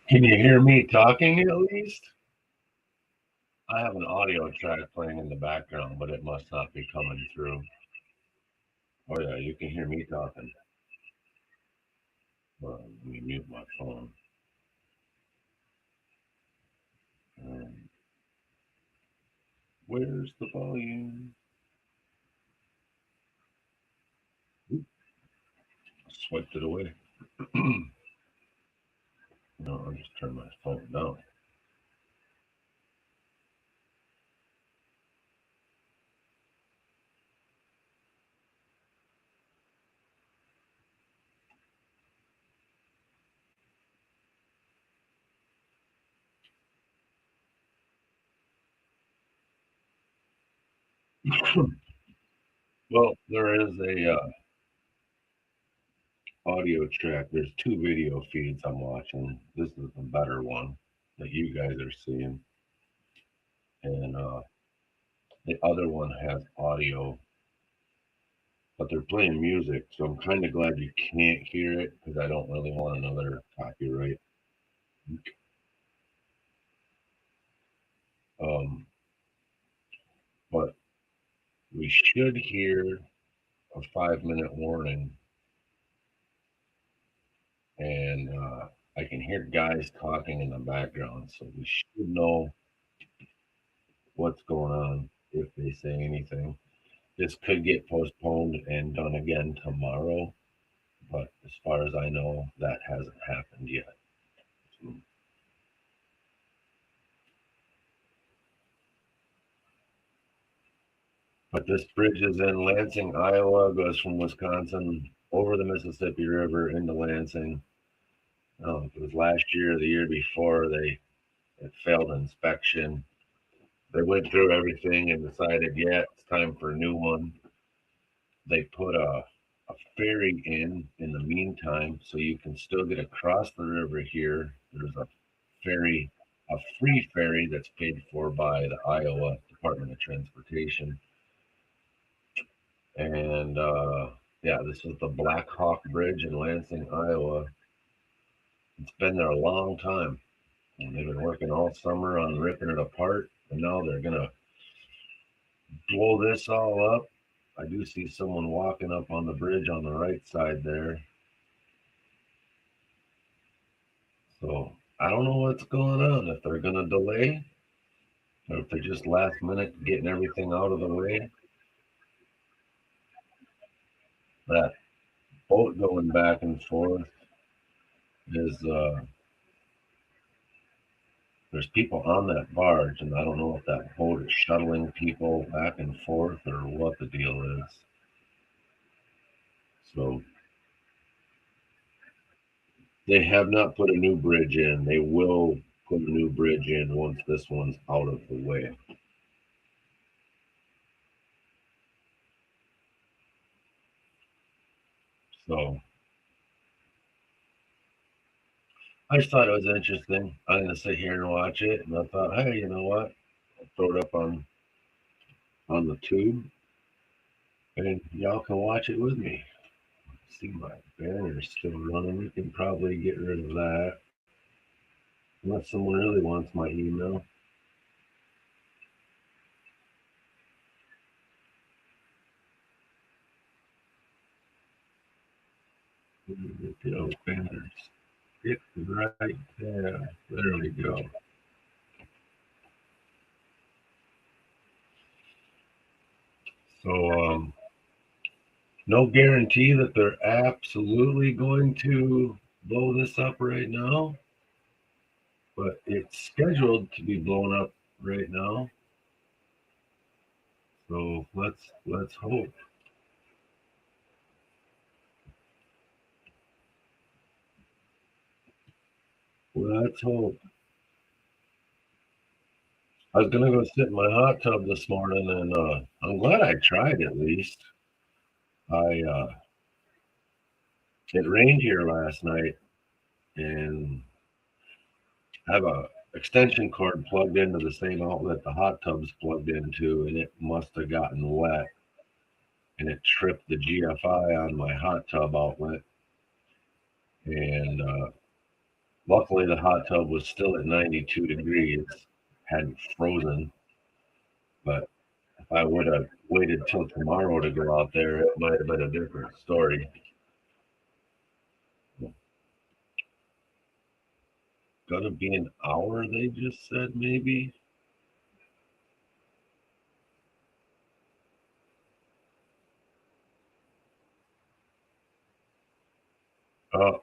Can you hear me talking at least? I have an audio track playing in the background, but it must not be coming through. Oh yeah, you can hear me talking. Well, let me mute my phone. Um, where's the volume? Oop, I swiped it away. No, I'll just turn my phone down. Well, there is a audio track. There's two video feeds I'm watching. This is the better one that you guys are seeing, and the other one has audio, but they're playing music, so I'm kind of glad you can't hear it because I don't really want another copyright. Um, but we should hear a 5 minute warning, and I can hear guys talking in the background, so we should know what's going on if they say anything. This could get postponed and done again tomorrow, but as far as I know, that hasn't happened yet. So, but this bridge is in Lansing, Iowa, goes from Wisconsin over the Mississippi River into Lansing. It was last year or the year before it failed inspection. They went through everything and decided, yeah, it's time for a new one. They put a ferry in the meantime, so you can still get across the river here. There's a ferry, a free ferry that's paid for by the Iowa Department of Transportation. And yeah, this is the Black Hawk Bridge in Lansing, Iowa. It's been there a long time. And they've been working all summer on ripping it apart. And now they're going to blow this all up. I do see someone walking up on the bridge on the right side there. So I don't know what's going on. If they're going to delay or if they're just last minute getting everything out of the way. That boat going back and forth is there's people on that barge, and I don't know if that boat is shuttling people back and forth or what the deal is. So they have not put a new bridge in. They will put a new bridge in once this one's out of the way. So I just thought it was interesting. I'm gonna sit here and watch it, and I thought, hey, you know what? I'll throw it up on the tube, and y'all can watch it with me. See, my banner's still running. We can probably get rid of that unless someone really wants my email. Go banners. Get right there. There we go. So no guarantee that they're absolutely going to blow this up right now, but it's scheduled to be blown up right now. So let's hope. Let's hope. I was gonna go sit in my hot tub this morning, and I'm glad I tried at least. I It rained here last night, and I have a extension cord plugged into the same outlet the hot tub's plugged into, and it must have gotten wet, and it tripped the GFI on my hot tub outlet, and Luckily, the hot tub was still at 92 degrees, hadn't frozen. But if I would have waited till tomorrow to go out there, it might have been a different story. Gonna be an hour, they just said, maybe. Oh,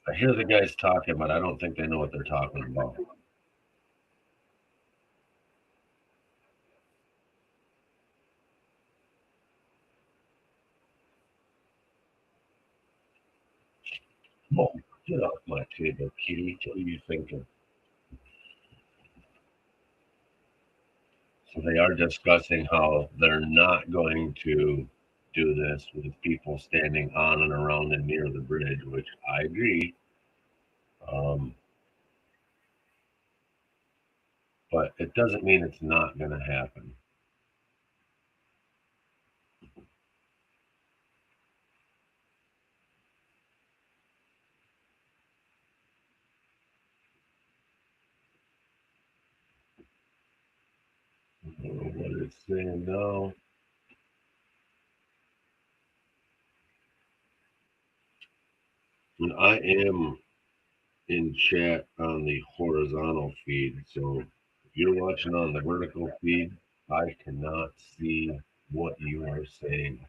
I hear the guys talking, but I don't think they know what they're talking about. Oh, get off my table, kitty. What are you thinking? So they are discussing how they're not going to do this with people standing on and around and near the bridge, which I agree. Um, but it doesn't mean it's not going to happen. I don't know what it's saying now. And I am in chat on the horizontal feed. So if you're watching on the vertical feed, I cannot see what you are saying.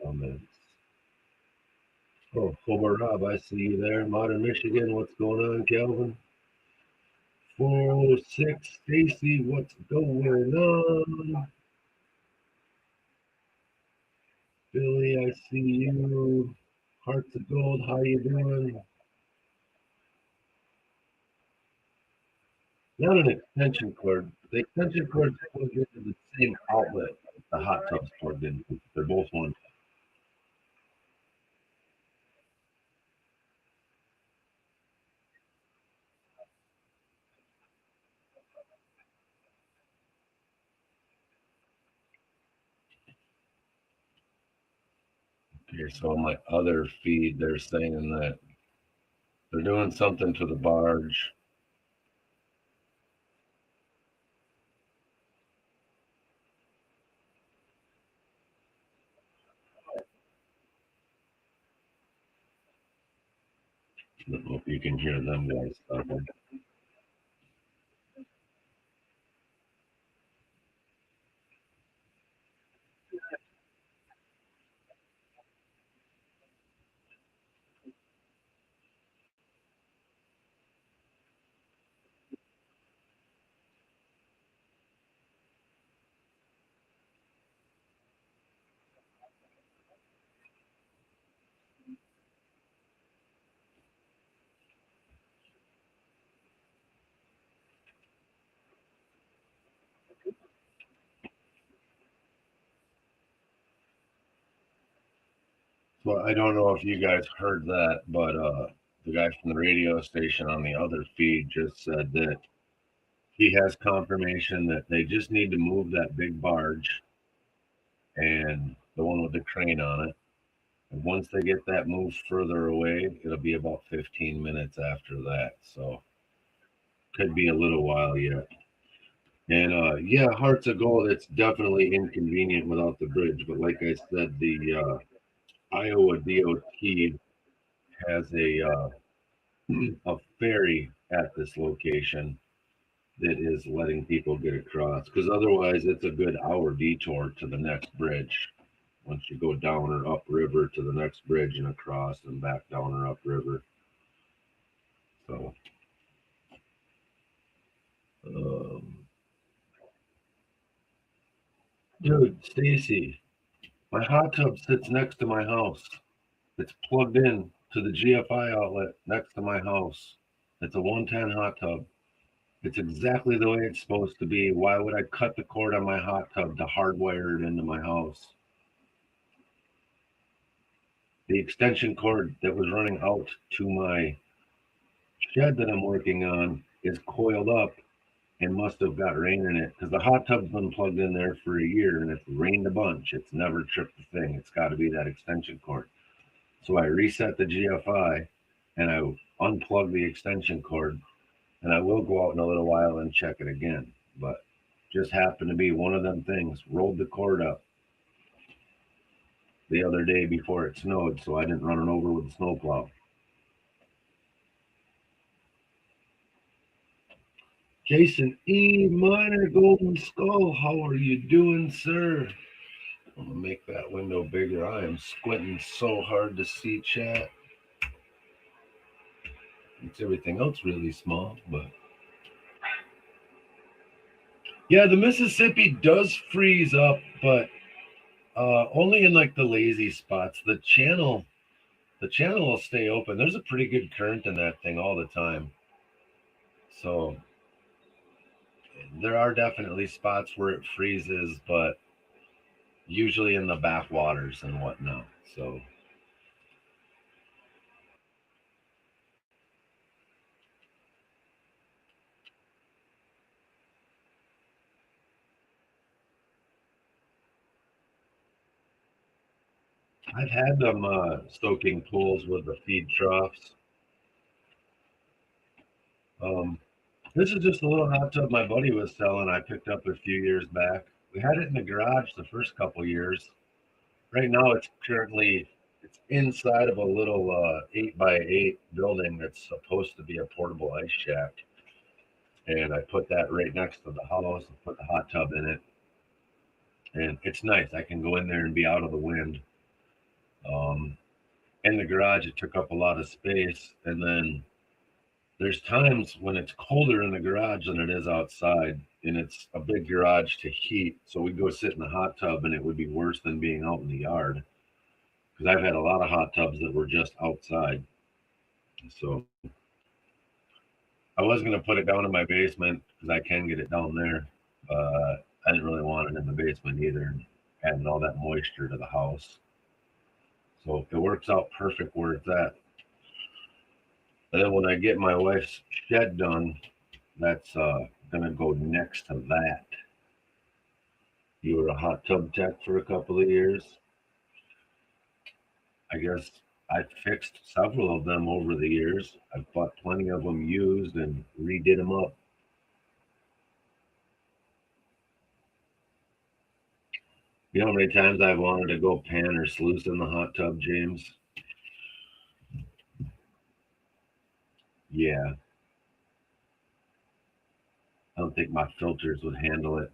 Comments. Oh, Homer Rob, I see you there. Modern Michigan, what's going on, Calvin? 406, Stacy, what's going on? Billy, I see you. Hearts of Gold, how you doing? Not an extension cord. The extension cord plugged into the same outlet the hot tub's plugged into. They're both one. Okay, so on my other feed, they're saying that they're doing something to the barge. I don't know if you can hear them guys talking. So I don't know if you guys heard that, but the guy from the radio station on the other feed just said that he has confirmation that they just need to move that big barge and the one with the crane on it. And once they get that moved further away, it'll be about 15 minutes after that. So could be a little while yet. And yeah, Hearts of Gold, it's definitely inconvenient without the bridge. But like I said, the Iowa DOT has a ferry at this location that is letting people get across. Because otherwise, it's a good hour detour to the next bridge. Once you go down or upriver to the next bridge and across and back down or upriver. So, um, dude, Stacy, my hot tub sits next to my house. It's plugged in to the GFI outlet next to my house. It's a 110 hot tub. It's exactly the way it's supposed to be. Why would I cut the cord on my hot tub to hardwire it into my house? The extension cord that was running out to my shed that I'm working on is coiled up and must have got rain in it because the hot tub's been plugged in there for a year and it's rained a bunch. It's never tripped the thing. It's got to be that extension cord. So I reset the GFI and I unplug the extension cord, and I will go out in a little while and check it again. But just happened to be one of them things. Rolled the cord up the other day before it snowed, so I didn't run it over with the snowplow. Jason E. Miner Golden Skull, how are you doing, sir? I'm gonna make that window bigger. I am squinting so hard to see chat. Makes everything else really small, but yeah, the Mississippi does freeze up, but only in like the lazy spots. The channel will stay open. There's a pretty good current in that thing all the time. So there are definitely spots where it freezes, but usually in the backwaters and whatnot. So I've had them stoking pools with the feed troughs. Um, this is just a little hot tub my buddy was selling. I picked up a few years back. We had it in the garage the first couple years. Right now, it's inside of a little 8x8 building that's supposed to be a portable ice shack, and I put that right next to the house and put the hot tub in it, and it's nice. I can go in there and be out of the wind. Um, in the garage, it took up a lot of space, and then there's times when it's colder in the garage than it is outside, and it's a big garage to heat. So we go sit in the hot tub, and it would be worse than being out in the yard because I've had a lot of hot tubs that were just outside. So I was going to put it down in my basement because I can get it down there. I didn't really want it in the basement either, adding all that moisture to the house. So it works out perfect where it's at. And then when I get my wife's shed done, that's going to go next to that. You were a hot tub tech for a couple of years. I guess I fixed several of them over the years. I've bought plenty of them used and redid them up. You know how many times I've wanted to go pan or sluice in the hot tub, James? Yeah, I don't think my filters would handle it.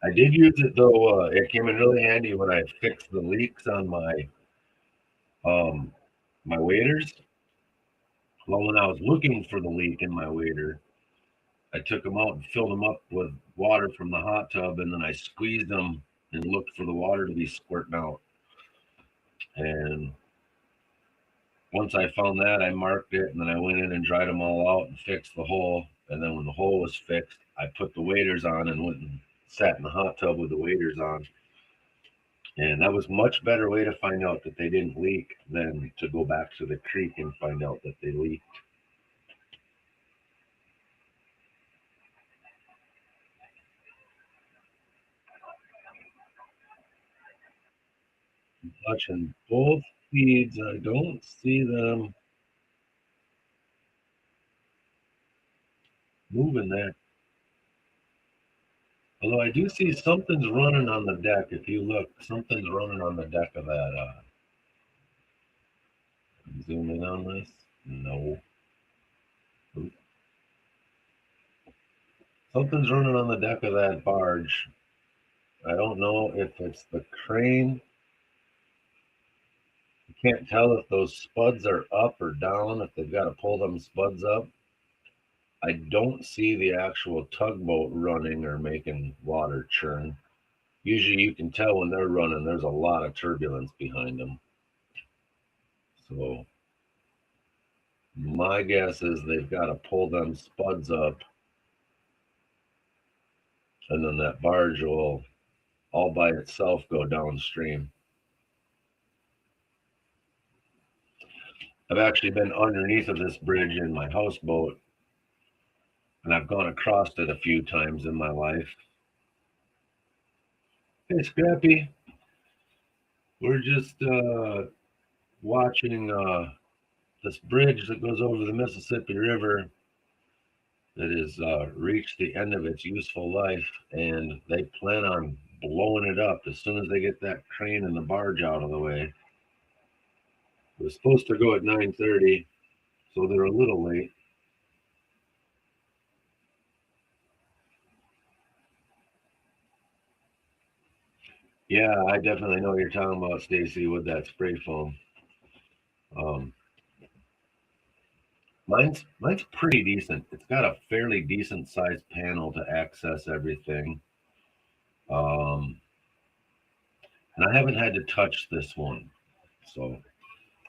I did use it though. It came in really handy when I fixed the leaks on um my waders. Well, when I was looking for the leak in my wader, I took them out and filled them up with water from the hot tub, and then I squeezed them and looked for the water to be squirting out. And once I found that, I marked it, and then I went in and dried them all out and fixed the hole. And then when the hole was fixed, I put the waders on and went and sat in the hot tub with the waders on. And that was much better way to find out that they didn't leak than to go back to the creek and find out that they leaked. Watching both feeds, I don't see them moving there. Although I do see something's running on the deck. If you look, something's running on the deck of that. Zoom in on this. No. Something's running on the deck of that barge. I don't know if it's the crane. You can't tell if those spuds are up or down, if they've got to pull them spuds up. I don't see the actual tugboat running or making water churn. Usually you can tell when they're running, there's a lot of turbulence behind them. So my guess is they've got to pull them spuds up, and then that barge will all by itself go downstream. I've actually been underneath of this bridge in my houseboat, and I've gone across it a few times in my life. Hey, Scrappy, we're just watching this bridge that goes over the Mississippi River that has reached the end of its useful life, and they plan on blowing it up as soon as they get that crane and the barge out of the way. It was supposed to go at 9:30, so they're a little late. Yeah, I definitely know what you're talking about, Stacy, with that spray foam. Um, mine's pretty decent. It's got a fairly decent sized panel to access everything. Um, and I haven't had to touch this one. So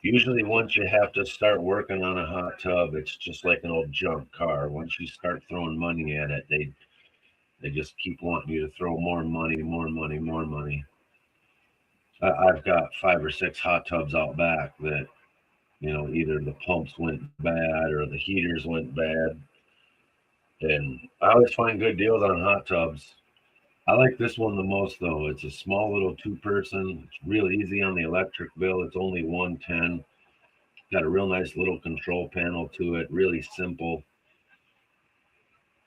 usually once you have to start working on a hot tub, it's just like an old junk car. Once you start throwing money at it, they just keep wanting you to throw more money, more money, more money. I've got 5 or 6 hot tubs out back that either the pumps went bad or the heaters went bad. And I always find good deals on hot tubs. I like this one the most though. It's a small little 2-person. It's real easy on the electric bill. It's only 110. Got a real nice little control panel to it. Really simple.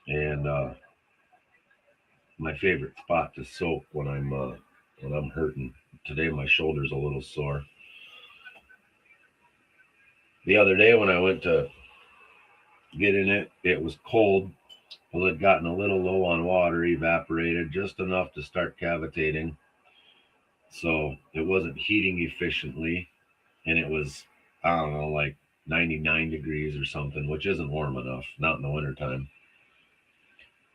And my favorite spot to soak when I'm hurting. Today my shoulder's a little sore. The other day when I went to get in it, it was cold. Well, it had gotten a little low on water, evaporated just enough to start cavitating. So it wasn't heating efficiently. And it was, I don't know, like 99 degrees or something, which isn't warm enough, not in the wintertime.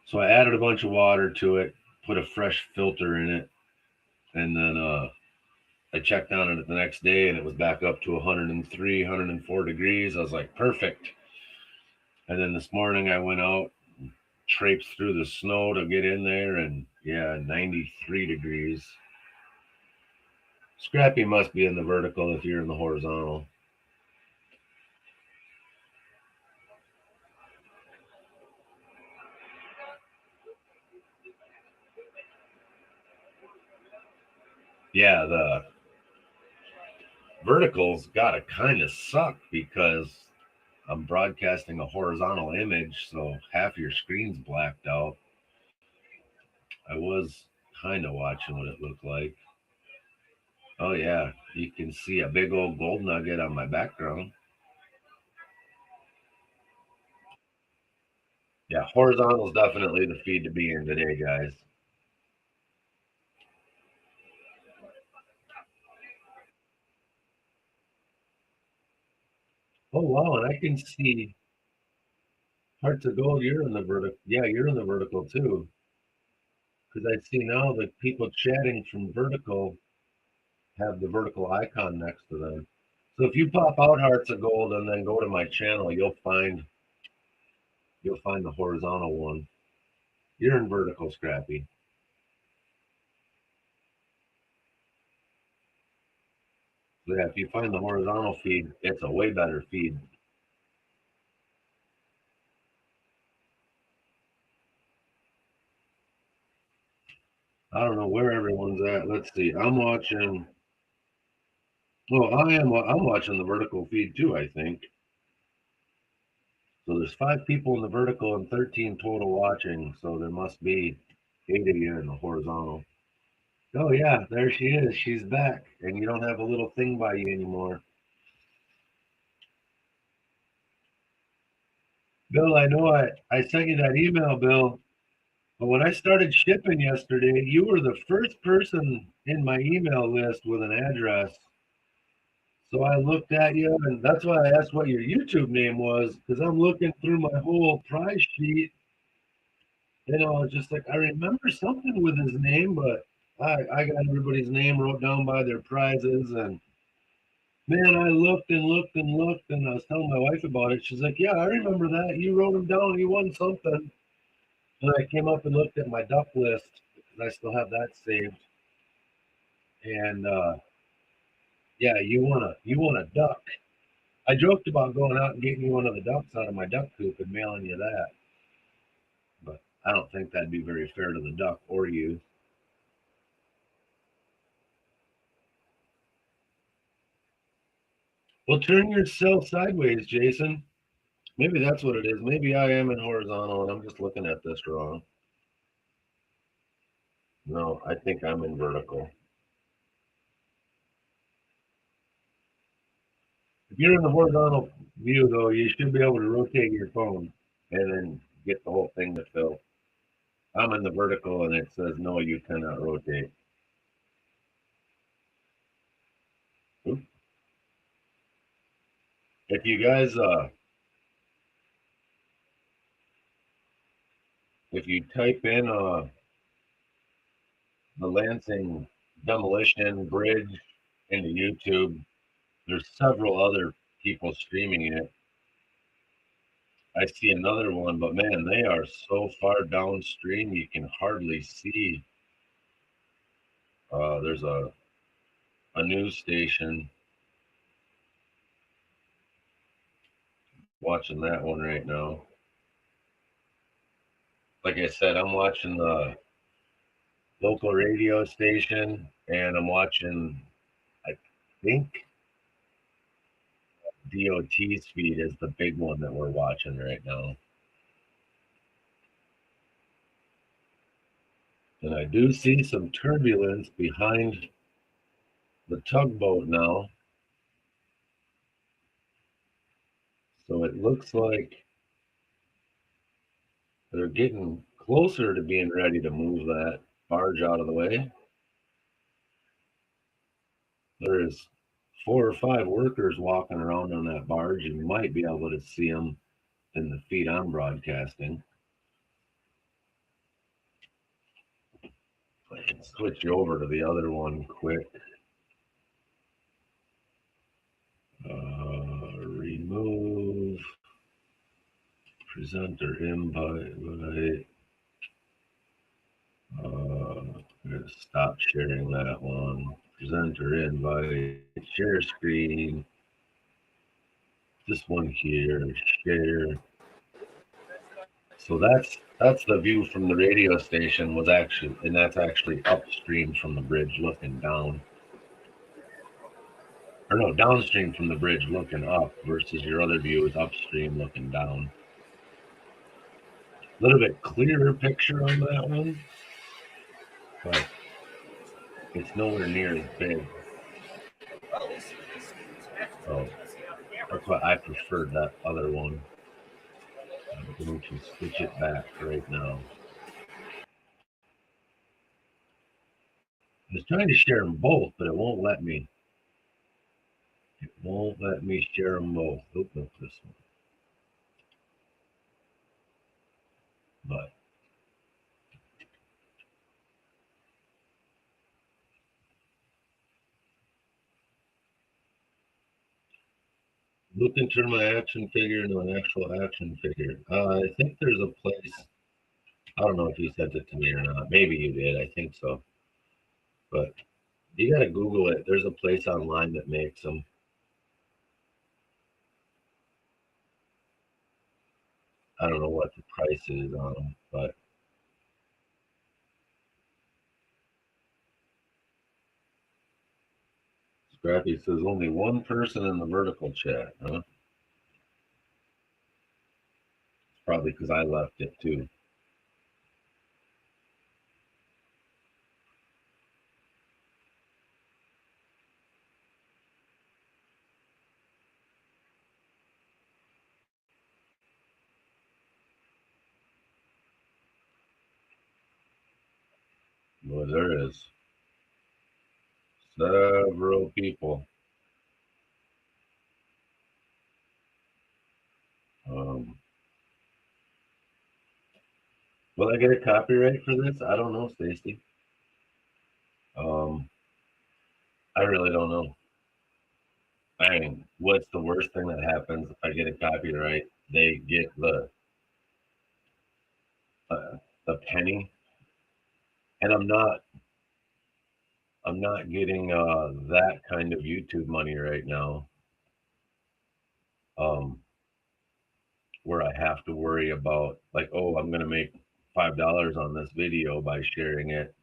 So I added a bunch of water to it, put a fresh filter in it, and then I checked on it the next day and it was back up to 103, 104 degrees. I was like, perfect. And then this morning I went out, traipsed through the snow to get in there, and yeah, 93 degrees. Scrappy must be in the vertical if you're in the horizontal. Yeah, the vertical's got to kind of suck because I'm broadcasting a horizontal image, so half your screen's blacked out. I was kind of watching what it looked like. Oh, yeah, you can see a big old gold nugget on my background. Yeah, horizontal is definitely the feed to be in today, guys. Oh, wow, and I can see Hearts of Gold. You're in the vertical. Yeah, you're in the vertical too. Because I see now that people chatting from vertical have the vertical icon next to them. So if you pop out Hearts of Gold and then go to my channel, you'll find the horizontal one. You're in vertical, Scrappy. So yeah, if you find the horizontal feed, it's a way better feed. I don't know where everyone's at. Let's see. I'm watching. Well, I'm watching the vertical feed too. I think so. There's 5 people in the vertical and 13 total watching. So there must be 8 of you in the horizontal. Oh yeah, there she is. She's back, and you don't have a little thing by you anymore. Bill, I know I sent you that email, Bill. But when I started shipping yesterday, you were the first person in my email list with an address. So I looked at you, and that's why I asked what your YouTube name was, because I'm looking through my whole prize sheet. I was just like, I remember something with his name, but I got everybody's name wrote down by their prizes. And man, I looked and looked and looked, and I was telling my wife about it. She's like, yeah, I remember that. You wrote them down. You won something. And I came up and looked at my duck list because I still have that saved. And yeah, you want a duck. I joked about going out and getting you one of the ducks out of my duck coop and mailing you that, but I don't think that'd be very fair to the duck or you. Well, turn yourself sideways, Jason. Maybe that's what it is. Maybe I am in horizontal and I'm just looking at this wrong. No, I think I'm in vertical. If you're in the horizontal view, though, you should be able to rotate your phone and then get the whole thing to fill. I'm in the vertical and it says, no, you cannot rotate. Oop. If you guys, if you type in the Lansing Demolition Bridge into YouTube, there's several other people streaming it. I see another one, but man, they are so far downstream you can hardly see. There's a news station watching that one right now. Like I said, I'm watching the local radio station, and I'm watching, I think DOT's feed is the big one that we're watching right now. And I do see some turbulence behind the tugboat now. So it looks like they're getting closer to being ready to move that barge out of the way. There's 4 or 5 workers walking around on that barge. You might be able to see them in the feed I'm broadcasting. I can switch you over to the other one quick. Remove presenter invite. I'm going to stop sharing that one. Presenter invite, share screen. This one here, share. So that's the view from the radio station was actually, and that's actually upstream from the bridge looking down. Or no, downstream from the bridge looking up versus your other view is upstream looking down. A little bit clearer picture on that one, but it's nowhere near as big. So that's why I preferred that other one. I'm going to switch it back right now. I was trying to share them both, but it won't let me. It won't let me share them both. Open up this one. But look and turn my action figure into an actual action figure. I think there's a place. I don't know if you sent it to me or not. Maybe you did. I think so. But you got to Google it. There's a place online that makes them. I don't know what the price is on them, but Scrappy says only one person in the vertical chat, huh? It's probably because I left it too. Well, there is several people. Will I get a copyright for this? I don't know, Stacy. I really don't know. I mean, what's the worst thing that happens if I get a copyright? They get the penny, and I'm not getting that kind of YouTube money right now. Where I have to worry about like, oh, I'm gonna make $5 on this video by sharing it.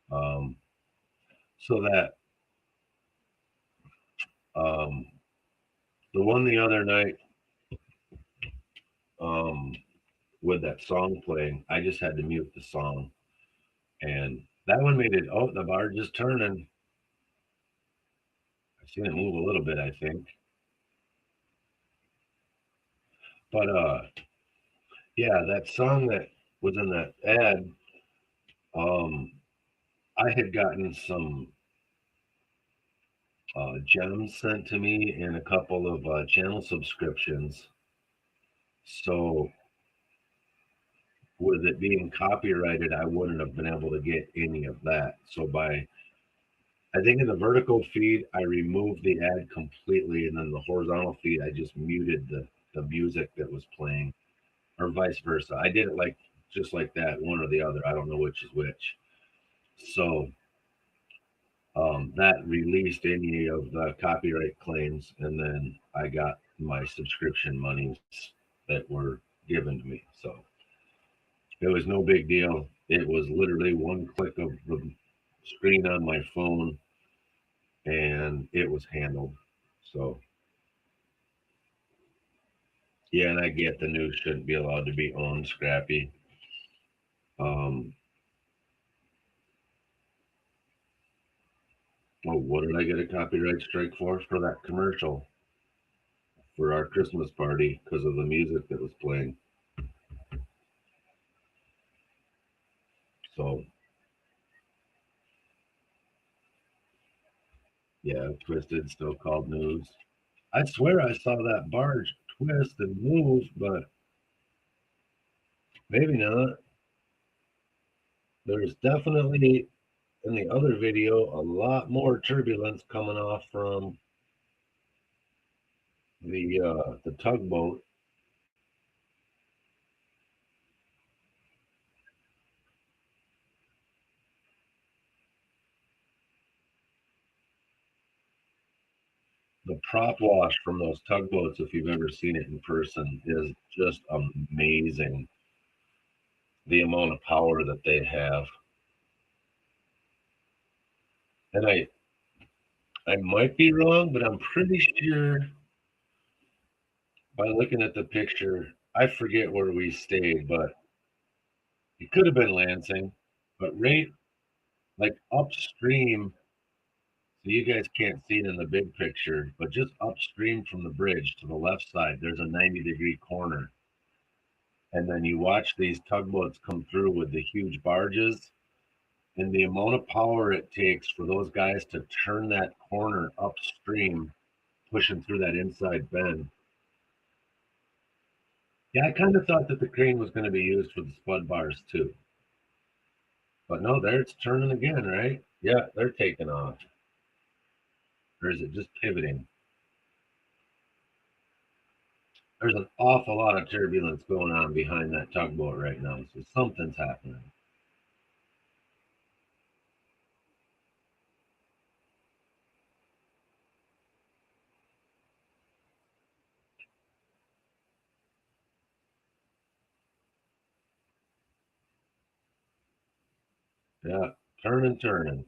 So that The one the other night, um, with that song playing, I just had to mute the song, and that one made it. Oh, the barge is turning. I've seen it move a little bit, I think, but yeah, that song that was in that ad, um, I had gotten some gems sent to me and a couple of channel subscriptions. So with it being copyrighted, I wouldn't have been able to get any of that. So I think in the vertical feed, I removed the ad completely, and then the horizontal feed, I just muted the music that was playing, or vice versa. I did it like just like that, one or the other. I don't know which is which. So that released any of the copyright claims, and then I got my subscription monies that were given to me. So it was no big deal. It was literally one click of the screen on my phone, and it was handled. So yeah, and I get the news shouldn't be allowed to be owned, Scrappy. Um, well, what did I get a copyright strike for that commercial for our Christmas party because of the music that was playing? So yeah, twisted, still called news. I swear I saw that barge twist and move, but maybe not. There's definitely in the other video a lot more turbulence coming off from the tugboat. The prop wash from those tugboats, if you've ever seen it in person, is just amazing. The amount of power that they have, and I might be wrong, but I'm pretty sure by looking at the picture, I forget where we stayed, but it could have been Lansing, but right like upstream. So you guys can't see it in the big picture, but just upstream from the bridge to the left side, there's a 90-degree corner. And then you watch these tugboats come through with the huge barges, and the amount of power it takes for those guys to turn that corner upstream, pushing through that inside bend. Yeah, I kind of thought that the crane was going to be used for the spud bars too. But no, there it's turning again, right? Yeah, they're taking off. Or is it just pivoting? There's an awful lot of turbulence going on behind that tugboat right now. So something's happening. Yeah, turning, turning.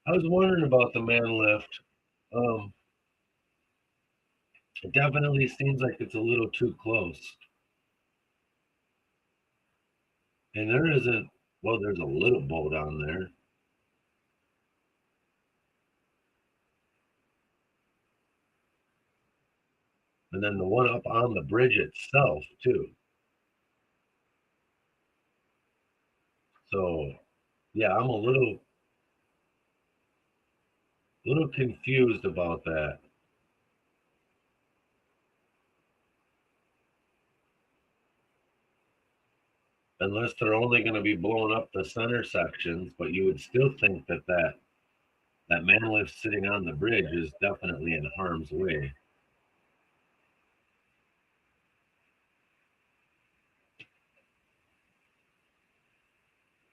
I was wondering about the man lift. Um, it definitely seems like it's a little too close. And there isn't, well, there's a little boat on there. And then the one up on the bridge itself, too. So, yeah, I'm a little confused about that. Unless they're only going to be blowing up the center sections, but you would still think that that man lift sitting on the bridge is definitely in harm's way.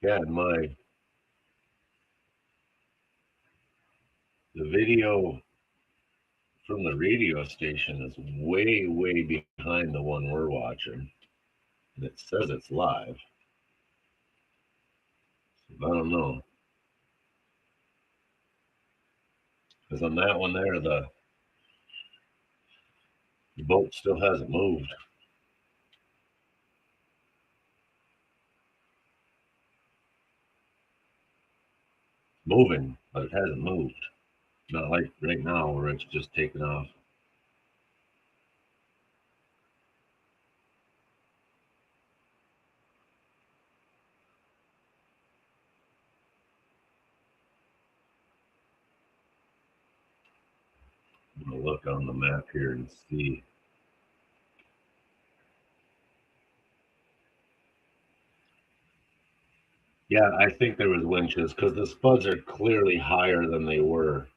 Yeah, the video from the radio station is way, way behind the one we're watching. And it says it's live. So I don't know. Because on that one there, the boat still hasn't moved. Moving, but it hasn't moved. Not like right now where it's just taken off. I'm going to look on the map here and see. Yeah, I think there was winches because the spuds are clearly higher than they were.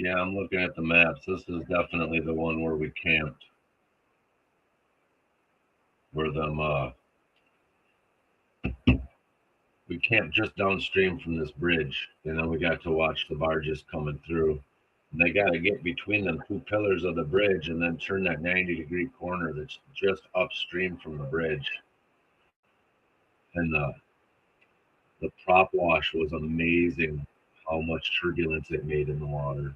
Yeah, I'm looking at the maps. This is definitely the one where we camped. Where we camped just downstream from this bridge. We got to watch the barges coming through. And they got to get between them two pillars of the bridge and then turn that 90-degree corner that's just upstream from the bridge. And the prop wash was amazing how much turbulence it made in the water.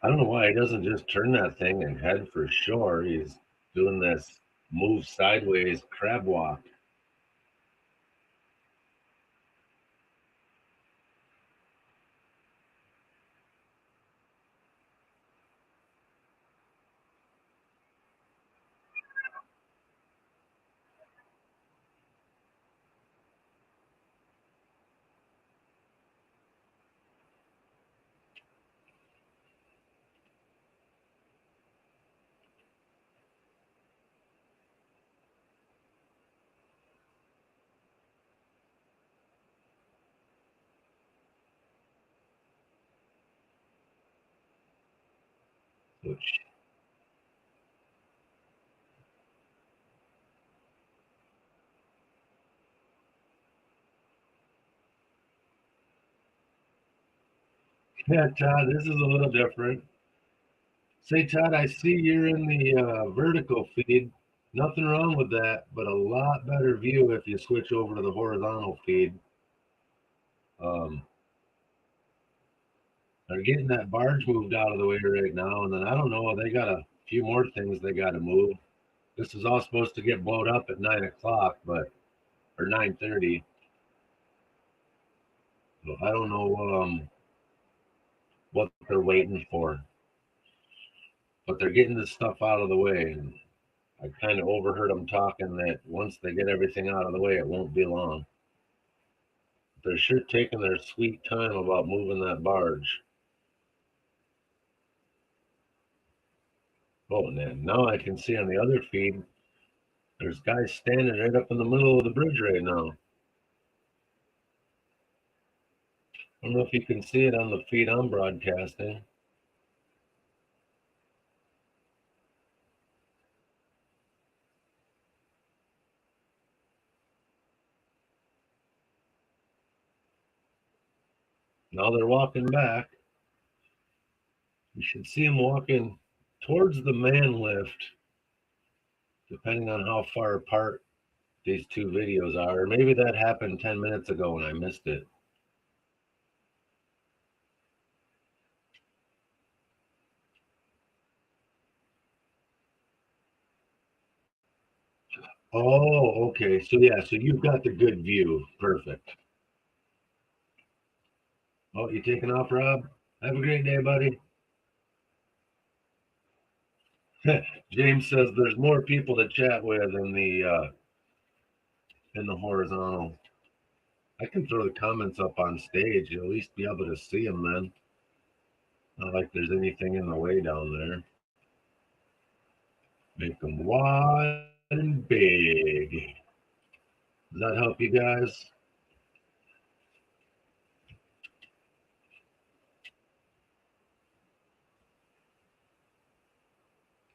I don't know why he doesn't just turn that thing and head for shore. He's doing this move sideways crab walk. Which, yeah, Todd, this is a little different. Say, Todd, I see you're in the vertical feed. Nothing wrong with that, but a lot better view if you switch over to the horizontal feed. Um, they're getting that barge moved out of the way right now, and then I don't know. They got a few more things they got to move. This is all supposed to get blowed up at 9 o'clock, but or 9:30. So I don't know what they're waiting for, but they're getting this stuff out of the way. And I kind of overheard them talking that once they get everything out of the way, it won't be long. They're sure taking their sweet time about moving that barge. Oh, and now I can see on the other feed, there's guys standing right up in the middle of the bridge right now. I don't know if you can see it on the feed I'm broadcasting. Now they're walking back. You should see them walking towards the man lift, depending on how far apart these two videos are. Or maybe that happened 10 minutes ago and I missed it. Oh, okay. So yeah, so you've got the good view. Perfect. Oh, you taking off, Rob? Have a great day, buddy. James says there's more people to chat with in the horizontal. I can throw the comments up on stage. You'll at least be able to see them then. Not like there's anything in the way down there. Make them wide and big. Does that help you guys?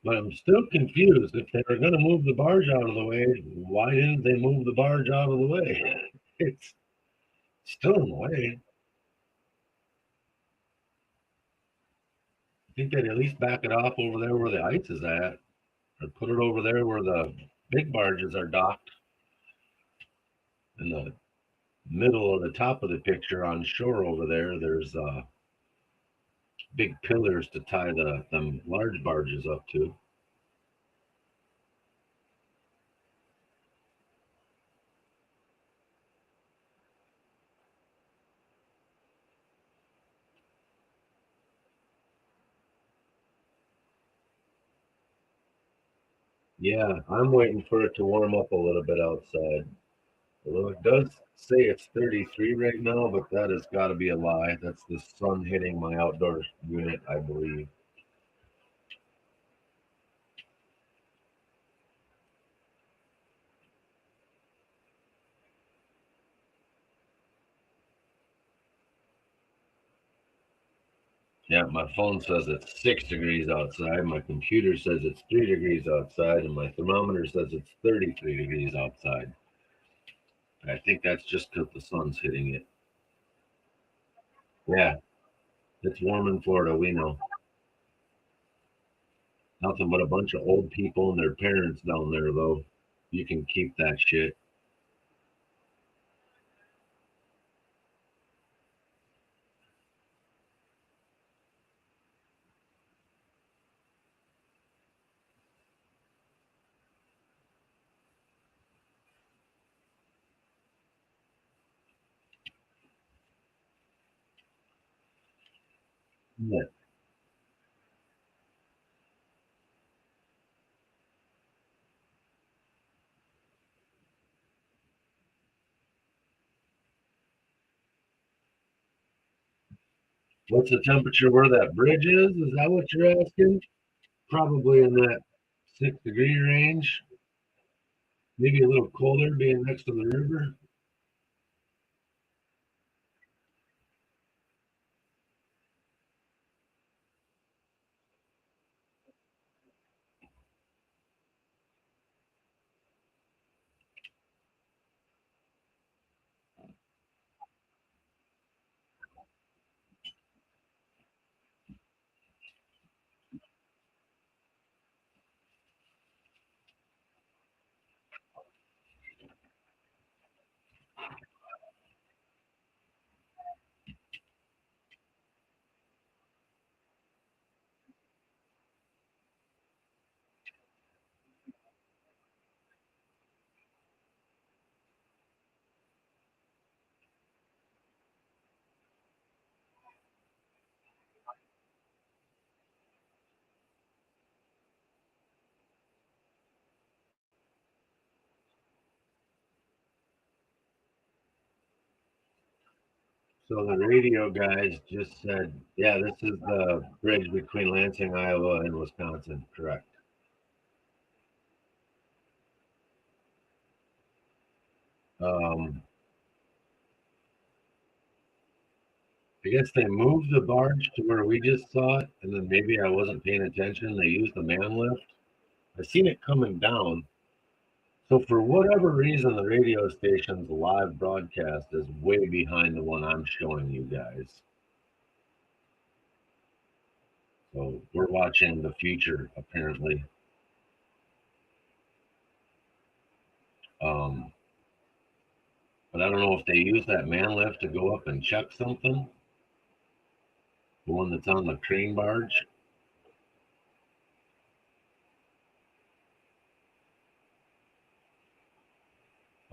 But I'm still confused. If they were going to move the barge out of the way, why didn't they move the barge out of the way? It's still in the way. I think they'd at least back it off over there where the ice is at, or put it over there where the big barges are docked in the middle of the top of the picture on shore over there. There's big pillars to tie them large barges up to. Yeah, I'm waiting for it to warm up a little bit outside. Although it does say it's 33 right now, but that has got to be a lie. That's the sun hitting my outdoor unit, I believe. Yeah, my phone says it's 6 degrees outside. My computer says it's 3 degrees outside, and my thermometer says it's 33 degrees outside. I think that's just because the sun's hitting it. Yeah, it's warm in Florida. We know. Nothing but a bunch of old people and their parents down there, though. You can keep that shit. Yeah. What's the temperature where that bridge is? Is that what you're asking? Probably in that 6 degree range. Maybe a little colder being next to the river. So the radio guys just said, yeah, this is the bridge between Lansing, Iowa and Wisconsin. Correct. Um, I guess they moved the barge to where we just saw it, and then maybe I wasn't paying attention. They used the man lift. I seen it coming down. So for whatever reason, the radio station's live broadcast is way behind the one I'm showing you guys. So we're watching the future apparently. Um, but I don't know if they use that man lift to go up and check something. The one that's on the crane barge.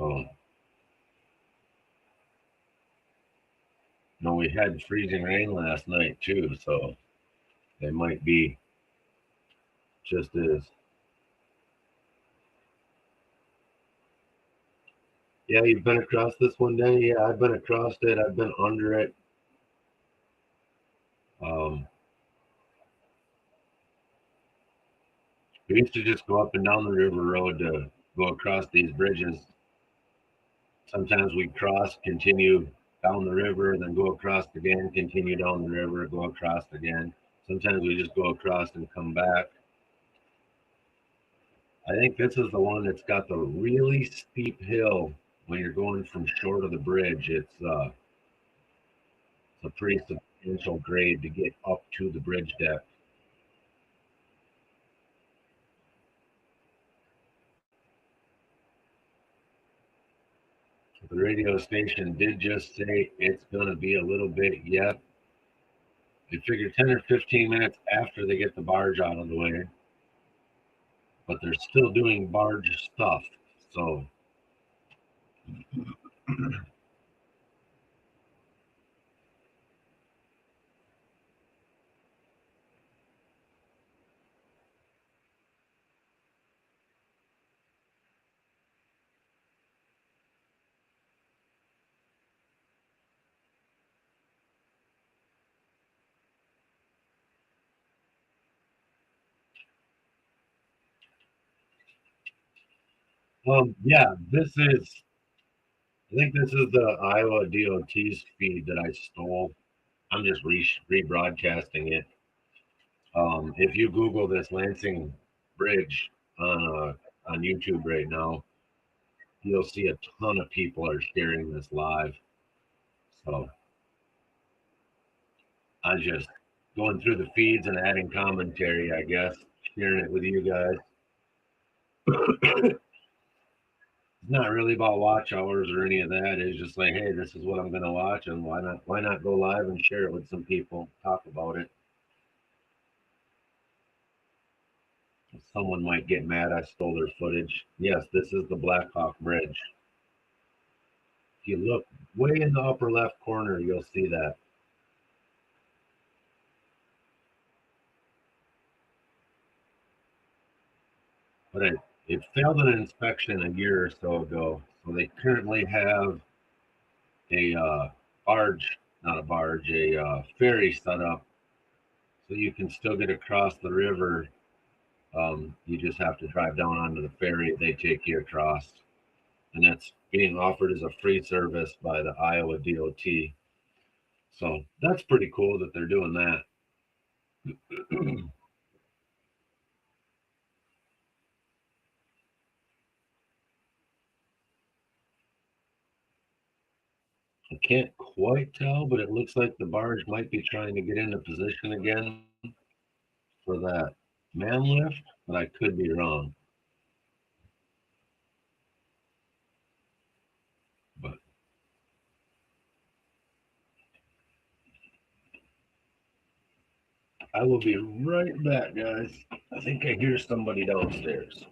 So, no, we had freezing rain last night too, so they might be just as. Yeah, you've been across this one day. Yeah, I've been across it. I've been under it. Um, we used to just go up and down the river road to go across these bridges. Sometimes we'd cross, continue down the river, then go across again, continue down the river, go across again. Sometimes we just go across and come back. I think this is the one that's got the really steep hill when you're going from shore to the bridge. It's a pretty substantial grade to get up to the bridge deck. The radio station did just say it's going to be a little bit yet. They figure 10 or 15 minutes after they get the barge out of the way, but they're still doing barge stuff. So, yeah, I think this is the Iowa DOT's feed that I stole. I'm just rebroadcasting it. If you Google this Lansing Bridge on YouTube right now, you'll see a ton of people are sharing this live. So I'm just going through the feeds and adding commentary, I guess, sharing it with you guys. It's not really about watch hours or any of that. It's just like, hey, this is what I'm going to watch, and why not go live and share it with some people, talk about it. Someone might get mad I stole their footage. Yes, this is the Blackhawk Bridge. If you look way in the upper left corner, you'll see that. But it failed an inspection a year or so ago. So they currently have a barge, not a barge, a ferry set up so you can still get across the river. You just have to drive down onto the ferry. They take you across. And that's being offered as a free service by the Iowa DOT. So that's pretty cool that they're doing that. I can't quite tell, but it looks like the barge might be trying to get into position again for that man lift, but I could be wrong. But I will be right back, guys. I think I hear somebody downstairs.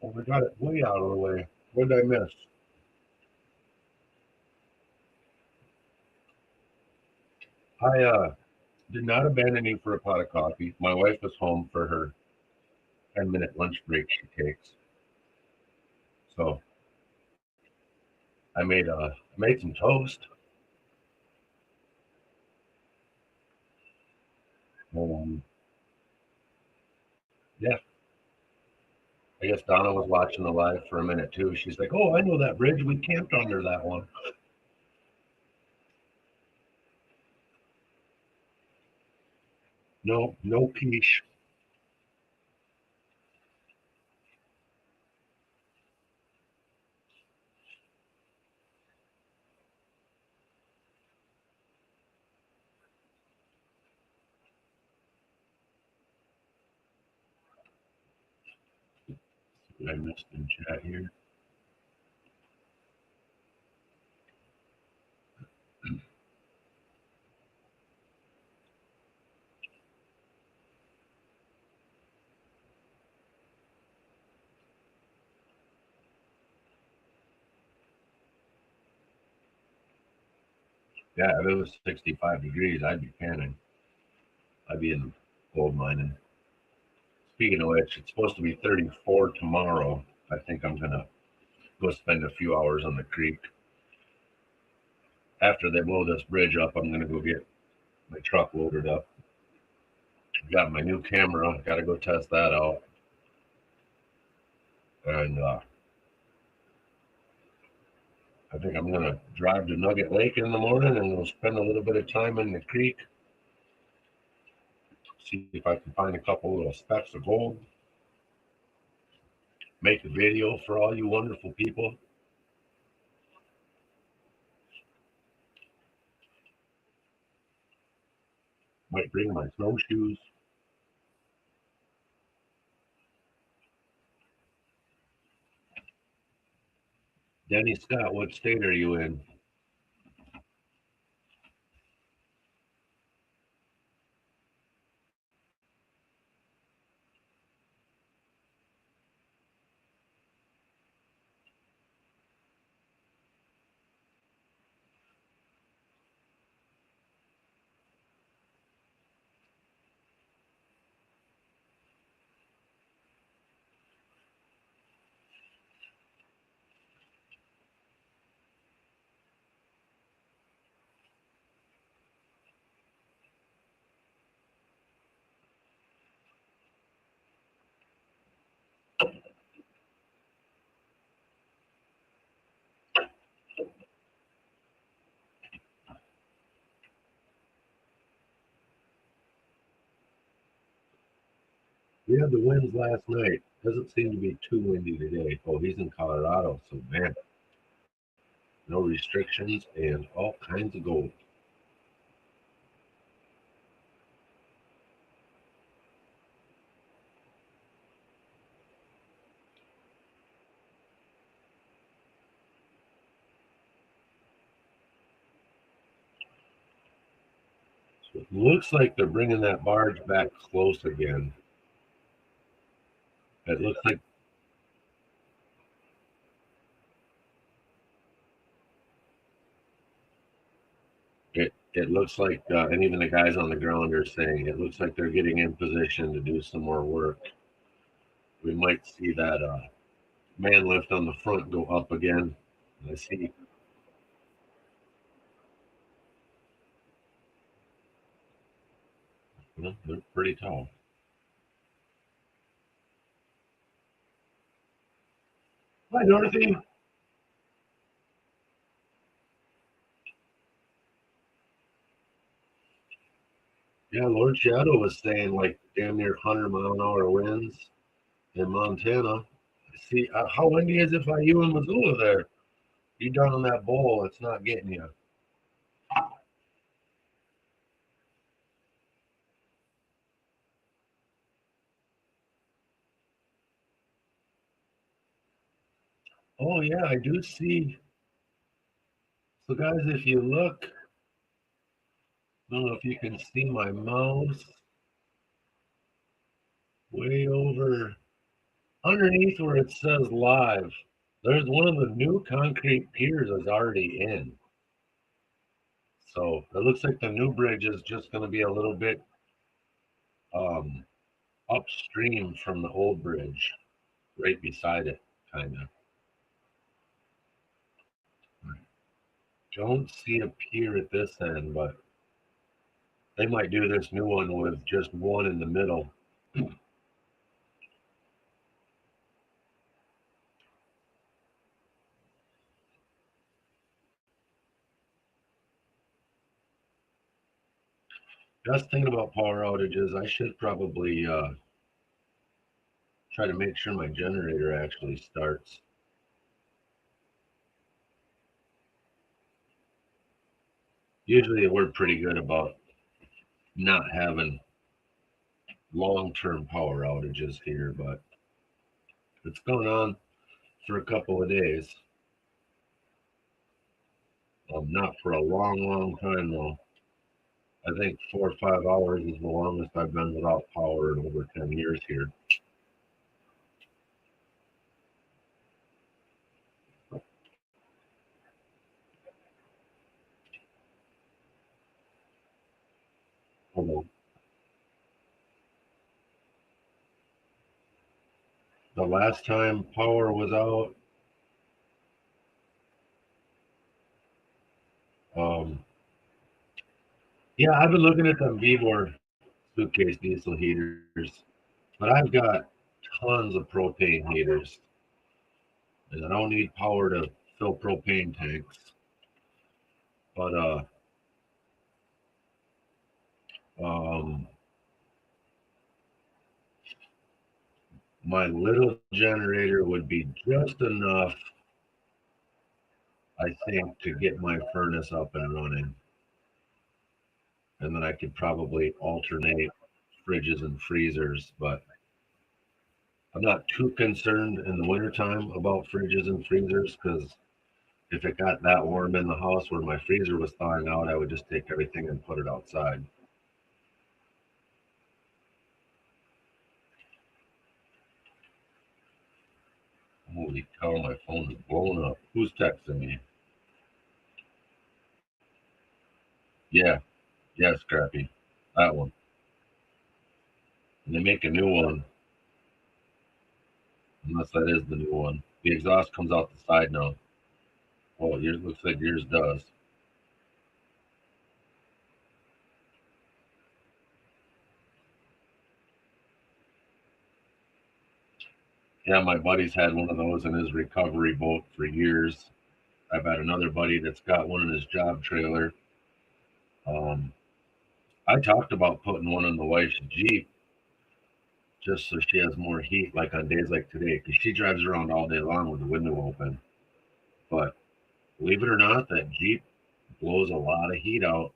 Oh, we got it way out of the way. What did I miss? I did not abandon you for a pot of coffee. My wife was home for her 10-minute lunch break she takes. So I made some toast. Um, yeah, I guess Donna was watching the live for a minute too. She's like, "Oh, I know that bridge. We camped under that one." No, no quiche. I missed in chat here. Yeah, if it was 65 degrees, I'd be canning. I'd be in gold mining. Speaking of which, it's supposed to be 34 tomorrow. I think I'm gonna go spend a few hours on the creek. After they blow this bridge up, I'm gonna go get my truck loaded up. Got my new camera. Got to go test that out. And I think I'm gonna drive to Nugget Lake in the morning and we'll spend a little bit of time in the creek. See if I can find a couple little specks of gold. Make a video for all you wonderful people. Might bring my snowshoes. Denny Scott, what state are you in? We had the winds last night. Doesn't seem to be too windy today. Oh, he's in Colorado, so man, no restrictions and all kinds of gold. So it looks like they're bringing that barge back close again. It looks like it looks like, and even the guys on the ground are saying it looks like they're getting in position to do some more work. We might see that man lift on the front go up again. I see. Well, they're pretty tall. Hi, Dorothy. Yeah, Lord Shadow was saying like damn near 100-mile-an-hour winds in Montana. See, how windy is it by you in Missoula there? You down on that bowl, it's not getting you. Oh, yeah, I do see. So, guys, if you look, I don't know if you can see my mouse way over. Underneath where it says live, there's one of the new concrete piers is already in. So it looks like the new bridge is just going to be a little bit um, upstream from the old bridge, right beside it, kind of. Don't see a pier at this end, but they might do this new one with just one in the middle. Just thinking about power outages, I should probably try to make sure my generator actually starts. Usually we're pretty good about not having long-term power outages here, but it's going on for a couple of days. Not for a long, long time though. I think 4 or 5 hours is the longest I've been without power in over 10 years here. Although the last time power was out, um, yeah, I've been looking at them Vibor suitcase diesel heaters, but I've got tons of propane heaters, and I don't need power to fill propane tanks. But um, my little generator would be just enough, I think, to get my furnace up and running. And then I could probably alternate fridges and freezers, but I'm not too concerned in the wintertime about fridges and freezers because if it got that warm in the house where my freezer was thawing out, I would just take everything and put it outside. Holy cow, my phone is blowing up. Who's texting me? Yeah, yeah, Scrappy. That one. And they make a new one, unless that is the new one. The exhaust comes out the side now. Well, yours looks like yours does. Yeah, my buddy's had one of those in his recovery boat for years. I've had another buddy that's got one in his job trailer. Um, I talked about putting one in the wife's Jeep just so she has more heat, like on days like today, because she drives around all day long with the window open. But believe it or not, that Jeep blows a lot of heat out.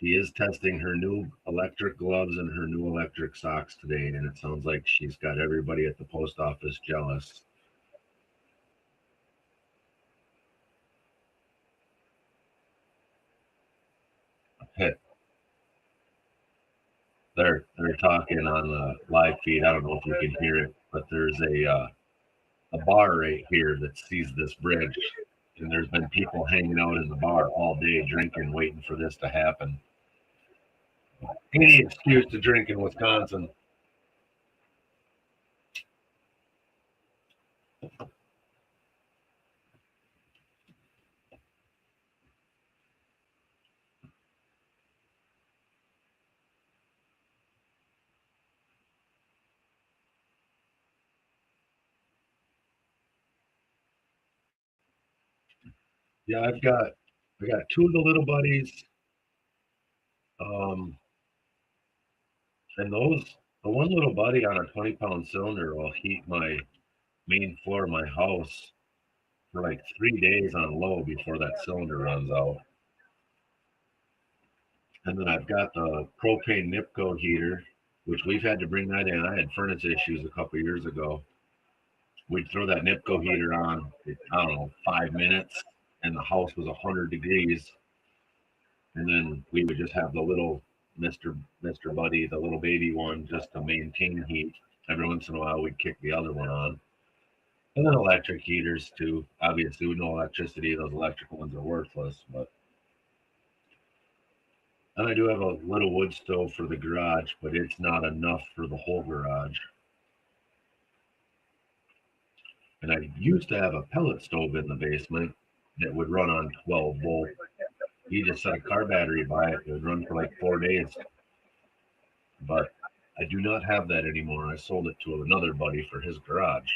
She is testing her new electric gloves and her new electric socks today, and it sounds like she's got everybody at the post office jealous. Hey, they're talking on the live feed. I don't know if you can hear it, but there's a bar right here that sees this bridge, and there's been people hanging out in the bar all day drinking, waiting for this to happen. Any excuse to drink in Wisconsin. Yeah, I got two of the little buddies, um, and the one little buddy on a 20-pound cylinder will heat my main floor of my house for like 3 days on low before that cylinder runs out. And then I've got the propane Nipco heater, which we've had to bring that in. I had furnace issues a couple years ago. We'd throw that Nipco heater on, I don't know, 5 minutes, and the house was 100 degrees. And then we would just have the little Mr. Buddy, the little baby one, just to maintain heat. Every once in a while, we'd kick the other one on. And then electric heaters, too. Obviously, with no electricity, those electrical ones are worthless. But and I do have a little wood stove for the garage, but it's not enough for the whole garage. And I used to have a pellet stove in the basement that would run on 12 volt. You just set a car battery by it. It would run for like 4 days. But I do not have that anymore. I sold it to another buddy for his garage.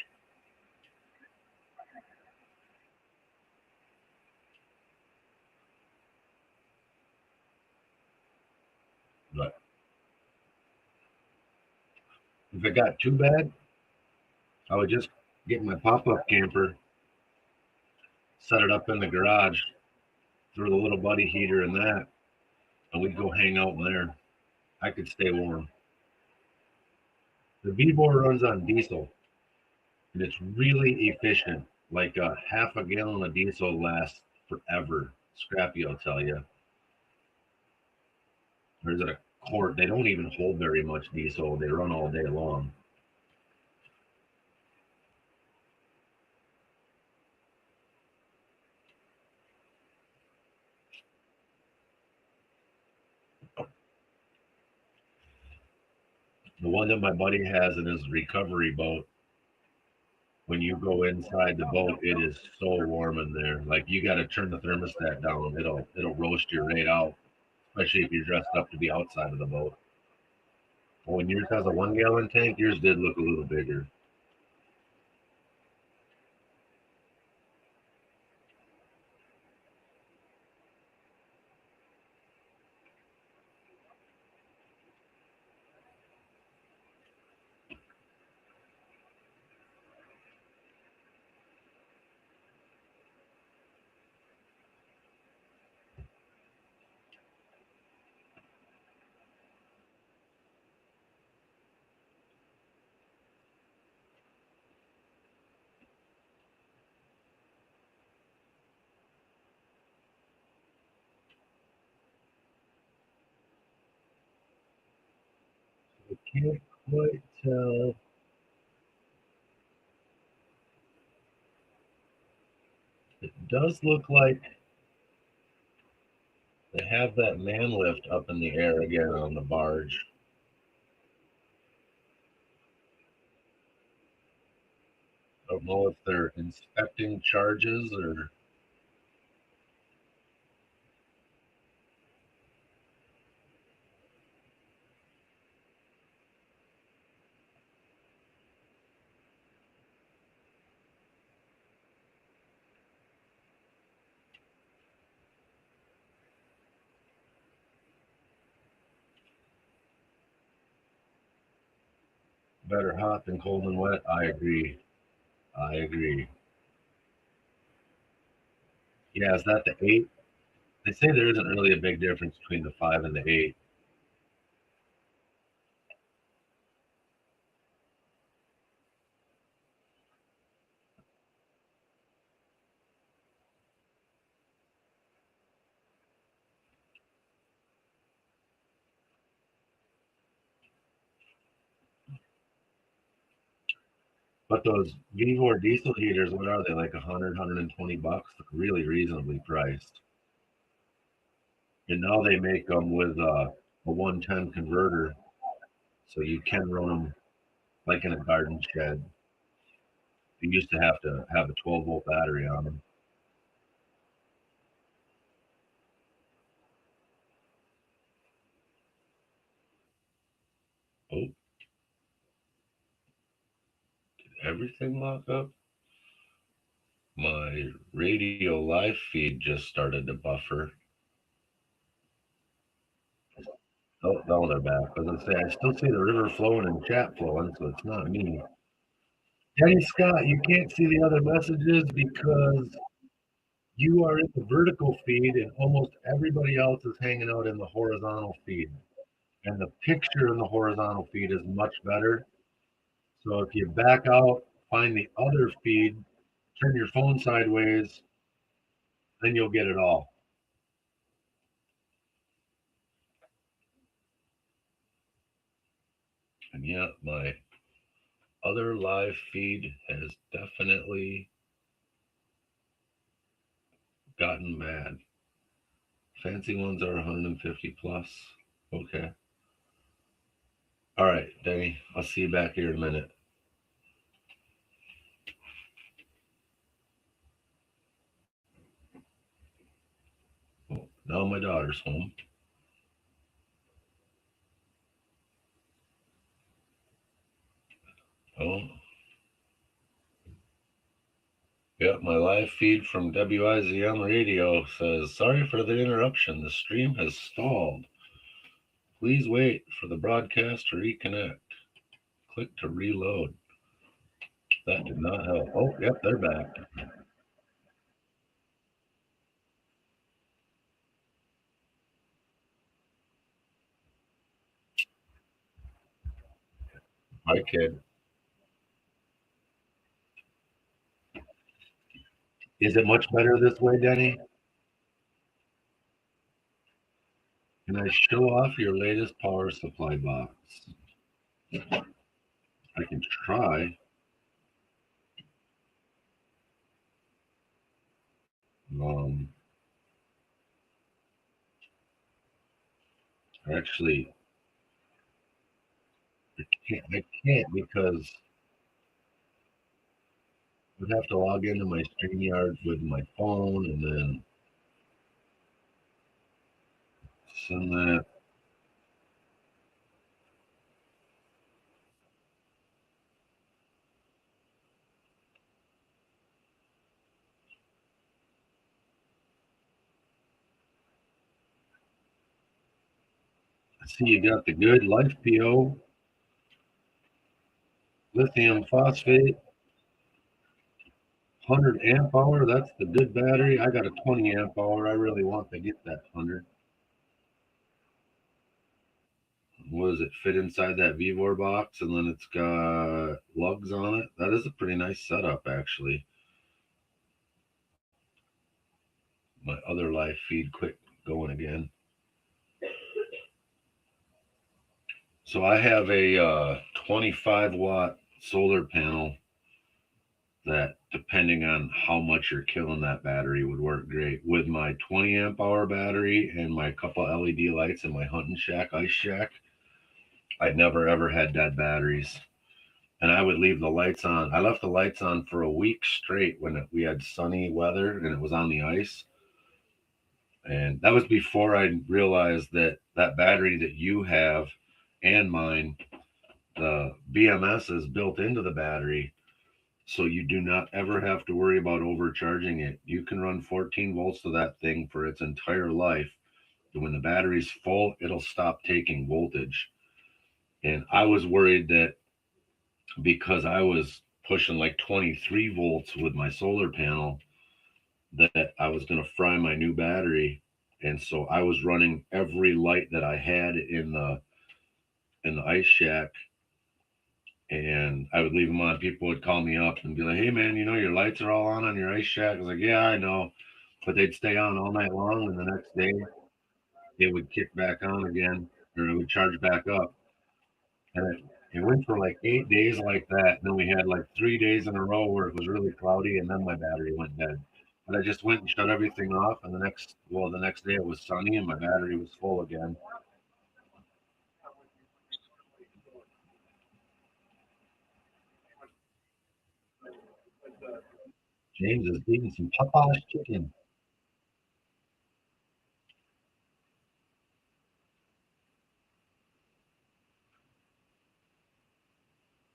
But if it got too bad, I would just get my pop up camper, set it up in the garage, throw the little buddy heater in that, and we'd go hang out in there. I could stay warm. The V-Bore runs on diesel, and it's really efficient. Like a half a gallon of diesel lasts forever. Scrappy, I'll tell you. There's a quart. They don't even hold very much diesel. They run all day long. The one that my buddy has in his recovery boat, when you go inside the boat, it is so warm in there. Like you got to turn the thermostat down. It'll roast you right out, especially if you're dressed up to be outside of the boat. Well, when yours has a 1 gallon tank, yours did look a little bigger. I can't quite tell. It does look like they have that man lift up in the air again on the barge. I don't know if they're inspecting charges or better hot than cold and wet. I agree. I agree. Yeah, is that the eight? They say there isn't really a big difference between the five and the eight. But those V4 diesel heaters, what are they, like 100, $120? Really reasonably priced. And now they make them with a 110 converter, so you can run them like in a garden shed. You used to have a 12-volt battery on them. Oh, did everything lock up? My radio live feed just started to buffer. Oh, no, they're back. As I say, I still see the river flowing and chat flowing, so it's not me. Danny Scott, you can't see the other messages because you are in the vertical feed and almost everybody else is hanging out in the horizontal feed. And the picture in the horizontal feed is much better. So if you back out, find the other feed, turn your phone sideways, then you'll get it all. And yeah, my other live feed has definitely gotten mad. Fancy ones are 150 plus. Okay. All right, Denny. I'll see you back here in a minute. Oh, now my daughter's home. Oh, yeah. My live feed from WIZM radio says, "Sorry for the interruption. The stream has stalled. Please wait for the broadcast to reconnect. Click to reload." That did not help. Oh, yep, they're back. Hi, kid. Is it much better this way, Denny? Can I show off your latest power supply box? I can try. Um, Actually, I can't because I would have to log into my StreamYard with my phone and then send that. I see you got the good Life PO lithium phosphate 100 amp hour. That's the good battery. I got a 20 amp hour. I really want to get that 100. What does it fit inside that Vivor box? And then it's got lugs on it. That is a pretty nice setup, actually. My other live feed quit going again. So I have a 25-watt solar panel that, depending on how much you're killing that battery, would work great with my 20 amp hour battery and my couple LED lights in my hunting shack, ice shack. I never ever had dead batteries. And I would leave the lights on. I left the lights on for a week straight when we had sunny weather and it was on the ice. And that was before I realized that that battery that you have and mine, the BMS is built into the battery. So you do not ever have to worry about overcharging it. You can run 14 volts to that thing for its entire life. And when the battery's full, it'll stop taking voltage. And I was worried that because I was pushing like 23 volts with my solar panel, that I was going to fry my new battery. And so I was running every light that I had in the ice shack, and I would leave them on. People would call me up and be like, "Hey man, your lights are all on your ice shack." I was like, "Yeah, I know," but they'd stay on all night long, and the next day it would kick back on again, or it would charge back up. And it went for like 8 days like that. And then we had like 3 days in a row where it was really cloudy, and then my battery went dead. But I just went and shut everything off, and the next day it was sunny, and my battery was full again. James is eating some Popeye's chicken.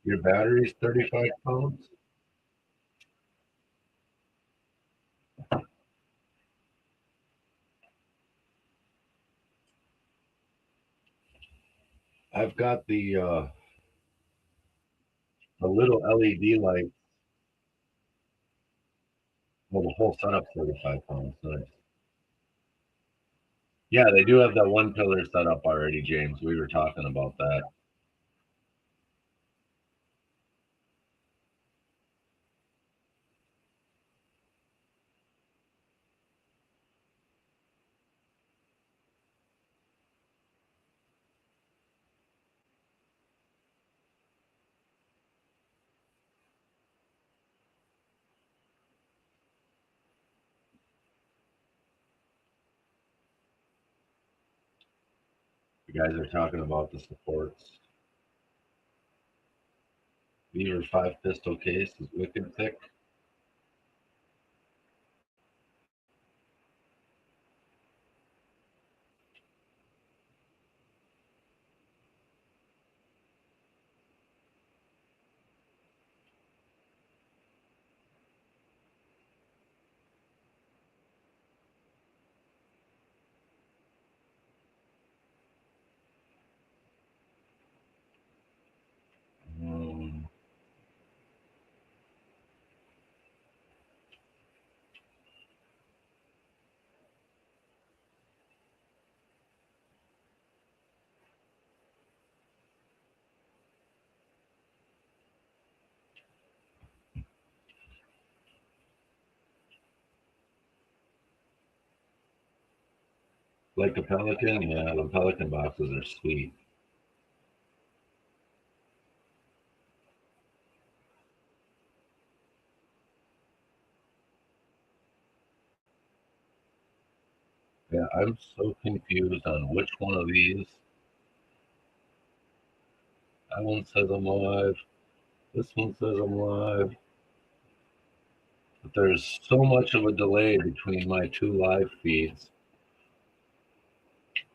Your battery's 35 pounds. I've got the little LED light. Well, the whole setup's 35 pounds. Nice. Yeah, they do have that one pillar set up already, James. We were talking about that. You guys are talking about the supports. Beaver 5 pistol case is wicked thick. Um, like a Pelican, yeah, the Pelican boxes are sweet. Yeah, I'm so confused on which one of these. That one says I'm live. This one says I'm live. But there's so much of a delay between my two live feeds.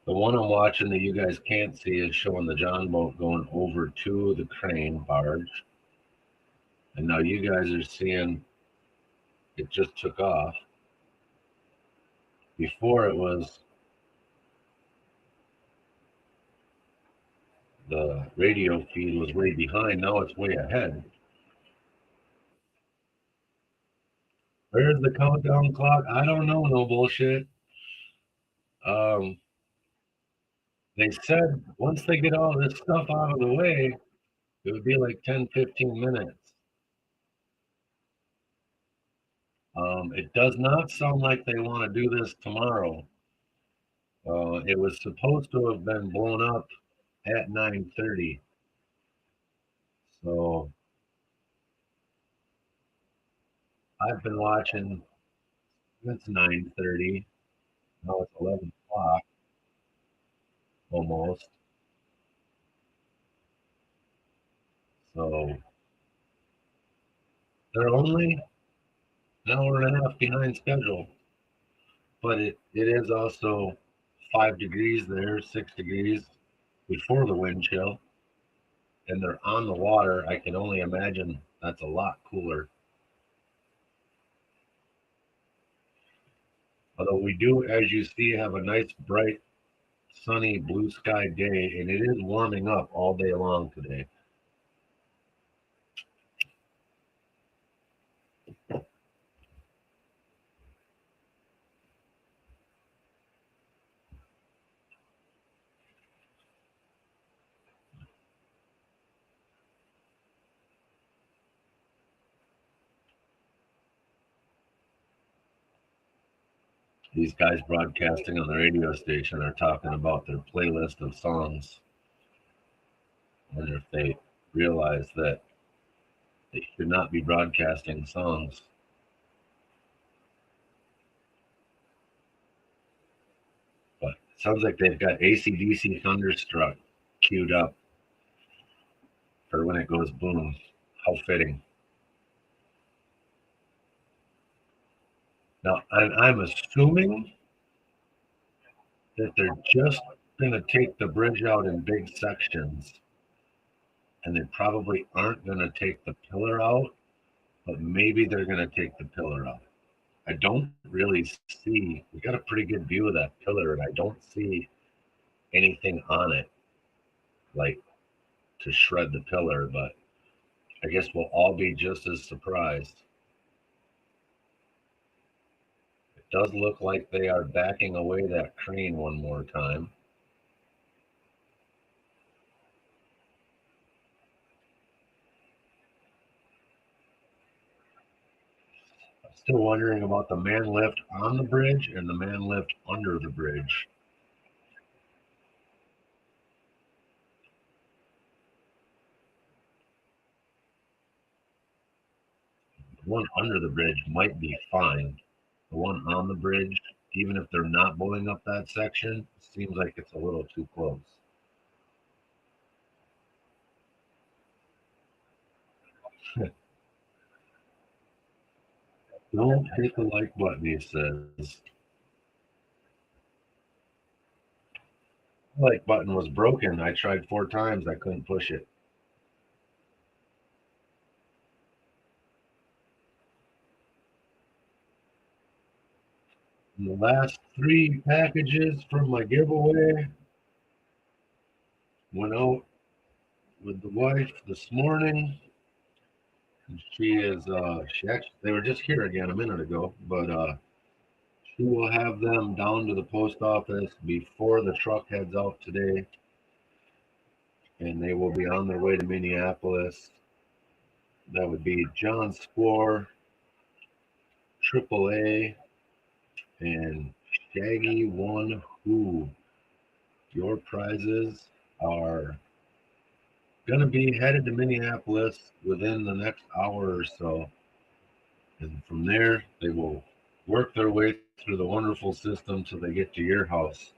The one I'm watching that you guys can't see is showing the John boat going over to the crane barge. And now you guys are seeing it just took off. Before it was the radio feed was way behind. Now it's way ahead. Where's the countdown clock? I don't know. No bullshit. Um, they said once they get all this stuff out of the way, it would be like 10, 15 minutes. It does not sound like they want to do this tomorrow. It was supposed to have been blown up at 9:30. So I've been watching since 9:30. Now it's 11 o'clock almost. So they're only an hour and a half behind schedule. But it is also 5 degrees there, 6 degrees before the wind chill. And they're on the water. I can only imagine that's a lot cooler. Although we do, as you see, have a nice, bright, sunny, blue sky day, and it is warming up all day long today. These guys broadcasting on the radio station are talking about their playlist of songs. I wonder if they realize that they should not be broadcasting songs. But it sounds like they've got AC/DC Thunderstruck queued up for when it goes boom. How fitting. Now, I'm assuming that they're just going to take the bridge out in big sections, and they probably aren't going to take the pillar out, but maybe they're going to take the pillar out. I don't really see, we got a pretty good view of that pillar, and I don't see anything on it like to shred the pillar, but I guess we'll all be just as surprised. It does look like they are backing away that crane one more time. I'm still wondering about the man lift on the bridge and the man lift under the bridge. The one under the bridge might be fine. The one on the bridge, even if they're not blowing up that section, seems like it's a little too close. Don't hit the like button, he says. The like button was broken. I tried 4 times. I couldn't push it. And the last 3 packages from my giveaway went out with the wife this morning. And they were just here again a minute ago, but she will have them down to the post office before the truck heads out today, and they will be on their way to Minneapolis. That would be John Score, Triple A, and Shaggy One Who. Your prizes are going to be headed to Minneapolis within the next hour or so. And from there, they will work their way through the wonderful system till they get to your house.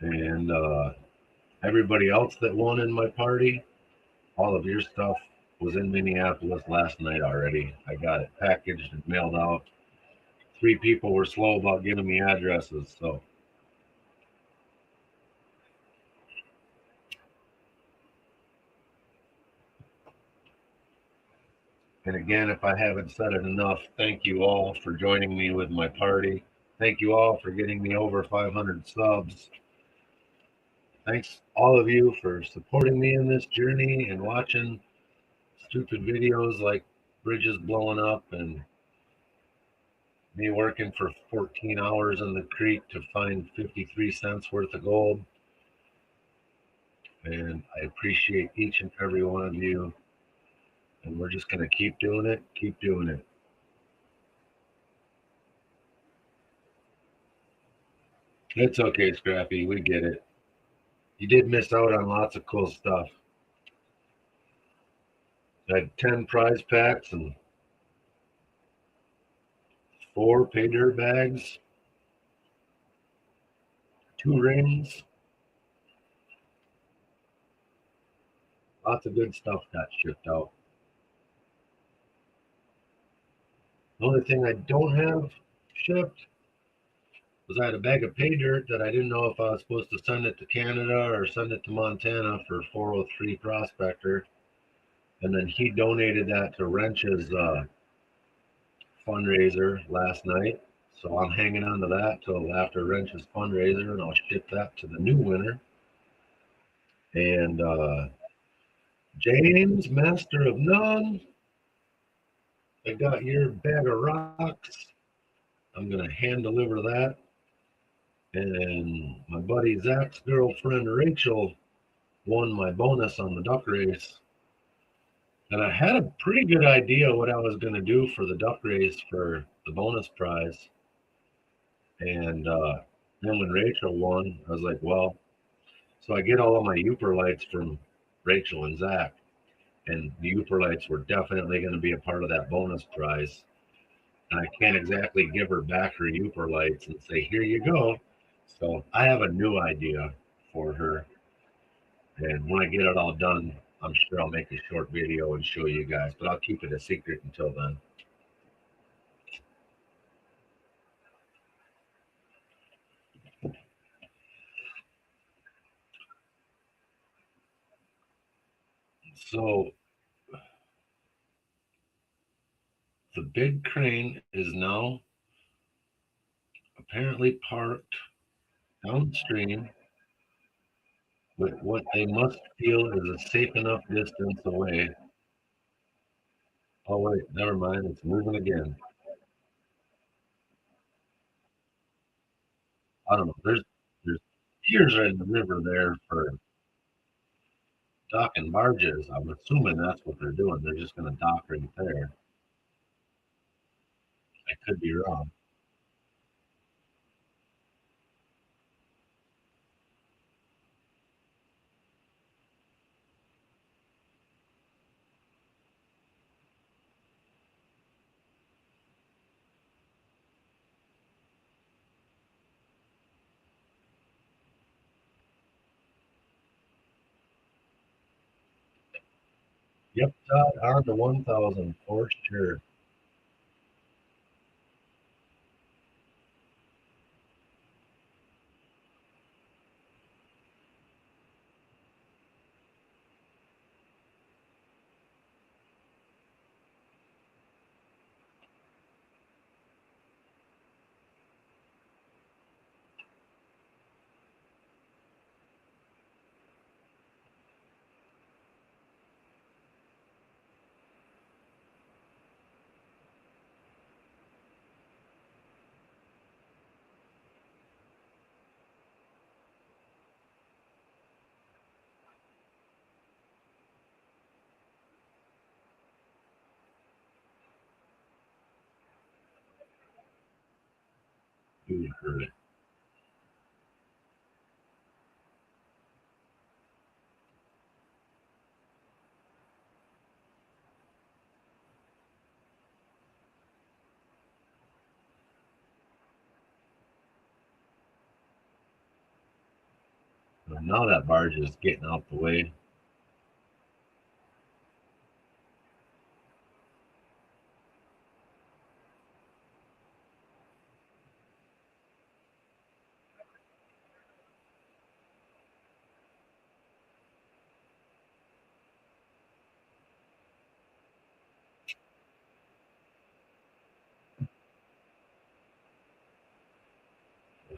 And everybody else that won in my party, all of your stuff was in Minneapolis last night already. I got it packaged and mailed out. 3 people were slow about giving me addresses, so. And again, if I haven't said it enough, thank you all for joining me with my party. Thank you all for getting me over 500 subs. Thanks all of you for supporting me in this journey and watching stupid videos like bridges blowing up and me working for 14 hours in the creek to find 53 cents worth of gold. And I appreciate each and every one of you. And we're just going to keep doing it, keep doing it. It's okay, Scrappy. We get it. You did miss out on lots of cool stuff. I had 10 prize packs and 4 pay dirt bags, 2 rings. Lots of good stuff got shipped out. The only thing I don't have shipped was I had a bag of pay dirt that I didn't know if I was supposed to send it to Canada or send it to Montana for 403 Prospector. And then he donated that to Wrench's fundraiser last night. So I'm hanging on to that till after Wrench's fundraiser, and I'll ship that to the new winner. And James, Master of None, I got your bag of rocks. I'm going to hand deliver that. And my buddy Zach's girlfriend Rachel won my bonus on the duck race. And I had a pretty good idea what I was going to do for the duck race for the bonus prize. And then when Rachel won, I was like, well, so I get all of my Uper lights from Rachel and Zach. And the Uper lights were definitely going to be a part of that bonus prize. And I can't exactly give her back her Uper lights and say, here you go. So I have a new idea for her. And when I get it all done, I'm sure I'll make a short video and show you guys, but I'll keep it a secret until then. So the big crane is now apparently parked downstream with what they must feel is a safe enough distance away. Oh wait, never mind, it's moving again. I don't know. There's piers right in the river there for docking barges. I'm assuming that's what they're doing. They're just going to dock right there. I could be wrong. Yep, Todd, on the 1000 for sure. You heard it. Now that barge is getting out the way.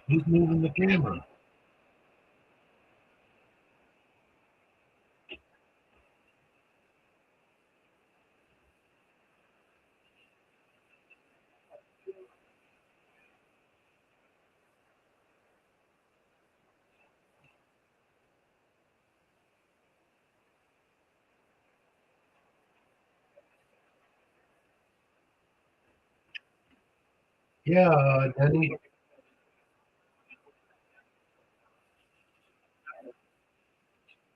Who's moving the camera? Yeah, Denny,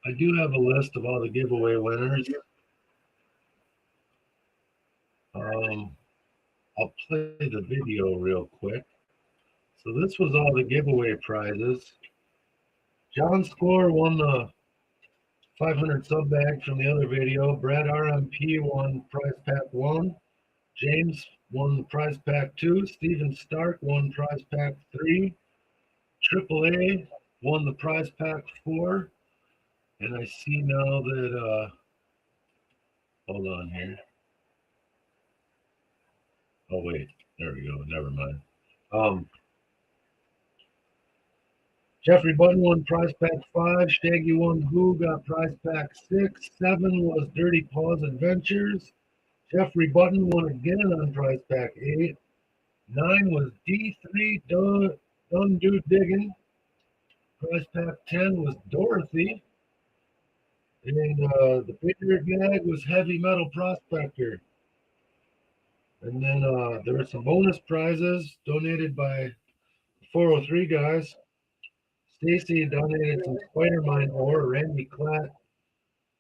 I do have a list of all the giveaway winners. Um, I'll play the video real quick. So this was all the giveaway prizes. John Score won the 500 sub bag from the other video. Brad RMP won prize pack 1. James won prize pack 2. Steven Stark won prize pack 3. Triple A won the prize pack 4. And I see now that, hold on here. Oh, wait. There we go. Never mind. Um, Jeffrey Button won prize pack 5. Shaggy won Who got prize pack 6. 7 was Dirty Paws Adventures. Jeffrey Button won again on prize pack 8. 9 was D3 Dun Do Diggin. Prize pack 10 was Dorothy. And the Patriot bag was Heavy Metal Prospector. And then there were some bonus prizes donated by 403 guys. Stacy donated some Spider Mine ore. Randy Klatt,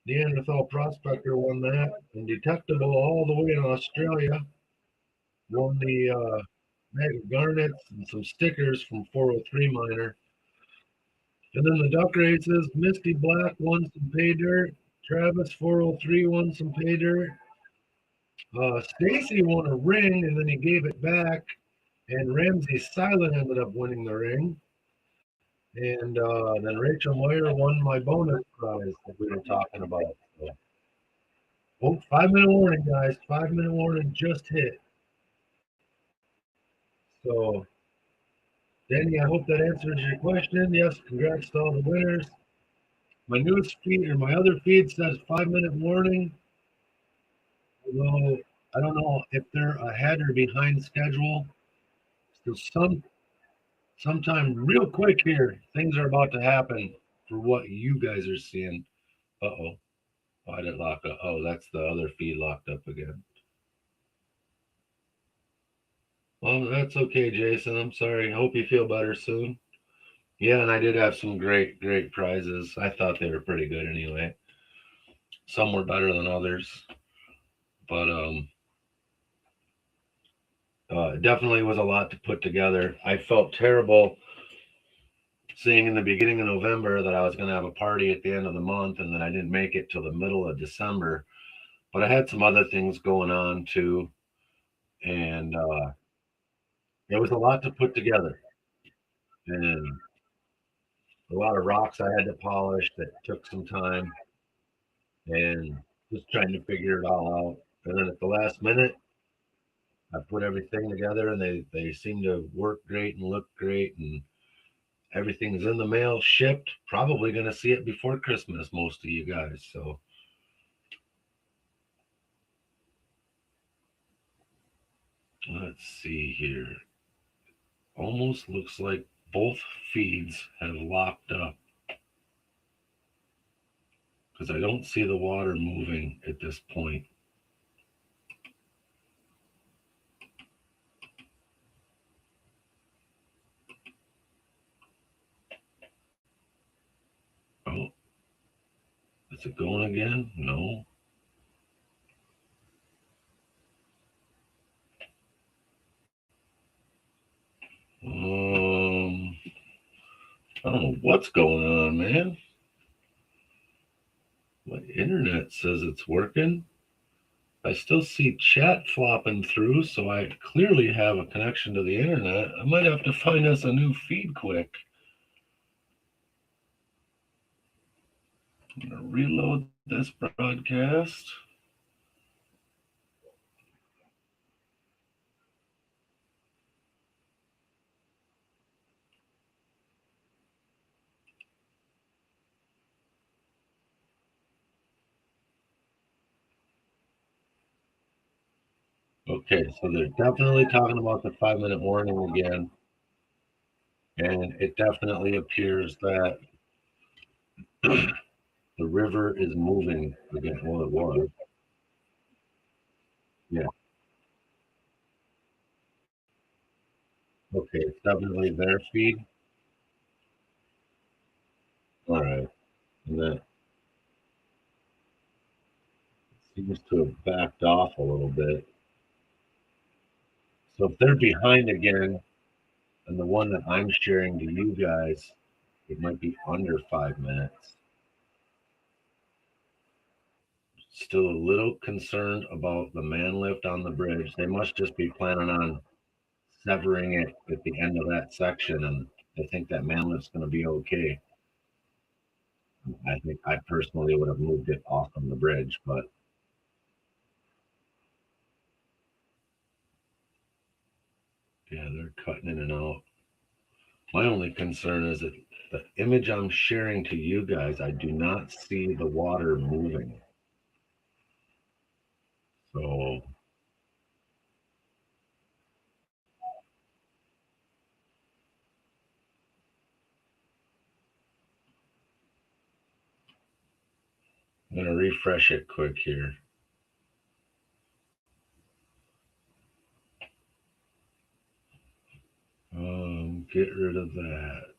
Neanderthal Prospector, won that. And Detectable, all the way in Australia, won the bag of garnets and some stickers from 403 Miner. And then the duck races, Misty Black won some pay dirt. Travis 403 won some pay dirt. Stacy won a ring and then he gave it back. And Ramsey Silent ended up winning the ring. And then Rachel Moyer won my bonus prize that we were talking about. So, oh, 5 minute warning, guys. 5 minute warning just hit. So, Danny, I hope that answers your question. Yes, congrats to all the winners. My newest feed or my other feed says 5 minute warning. Although I don't know if they're ahead or behind schedule. So sometime real quick here, things are about to happen for what you guys are seeing. Uh-oh. Why did it lock up? Oh, that's the other feed locked up again. Well, that's okay, Jason. I'm sorry. I hope you feel better soon. Yeah, and I did have some great, great prizes. I thought they were pretty good anyway. Some were better than others, but it definitely was a lot to put together. I felt terrible seeing in the beginning of November that I was going to have a party at the end of the month and that I didn't make it till the middle of December. But I had some other things going on too, and it was a lot to put together, and a lot of rocks I had to polish that took some time, and just trying to figure it all out. And then at the last minute, I put everything together, and they seem to work great and look great, and everything's in the mail, shipped. Probably going to see it before Christmas, most of you guys. So let's see here. Almost looks like both feeds have locked up because I don't see the water moving at this point. Oh, is it going again? No. I don't know what's going on, man. My internet says it's working. I still see chat flopping through, so I clearly have a connection to the internet. I might have to find us a new feed quick. I'm gonna reload this broadcast. Okay, so they're definitely talking about the 5 minute warning again. And it definitely appears that the river is moving again. Well, it was. Yeah. Okay, it's definitely their feed. All right. And that seems to have backed off a little bit. So if they're behind again, and the one that I'm sharing to you guys, it might be under 5 minutes. Still a little concerned about the man lift on the bridge. They must just be planning on severing it at the end of that section, and I think that man lift's going to be okay. I think I personally would have moved it off from the bridge, but yeah, they're cutting in and out. My only concern is that the image I'm sharing to you guys, I do not see the water moving. So I'm going to refresh it quick here. Get rid of that.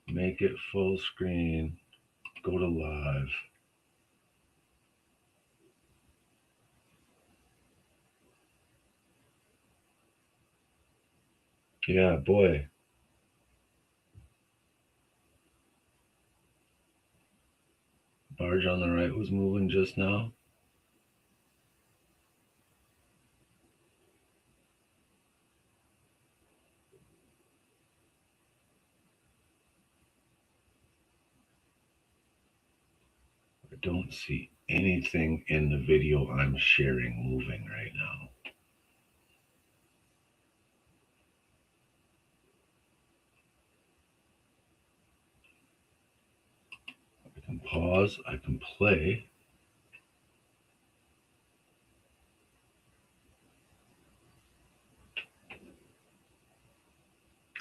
Make it full screen. Go to live. Yeah, boy. Barge on the right was moving just now. I don't see anything in the video I'm sharing moving right now. I can pause, I can play.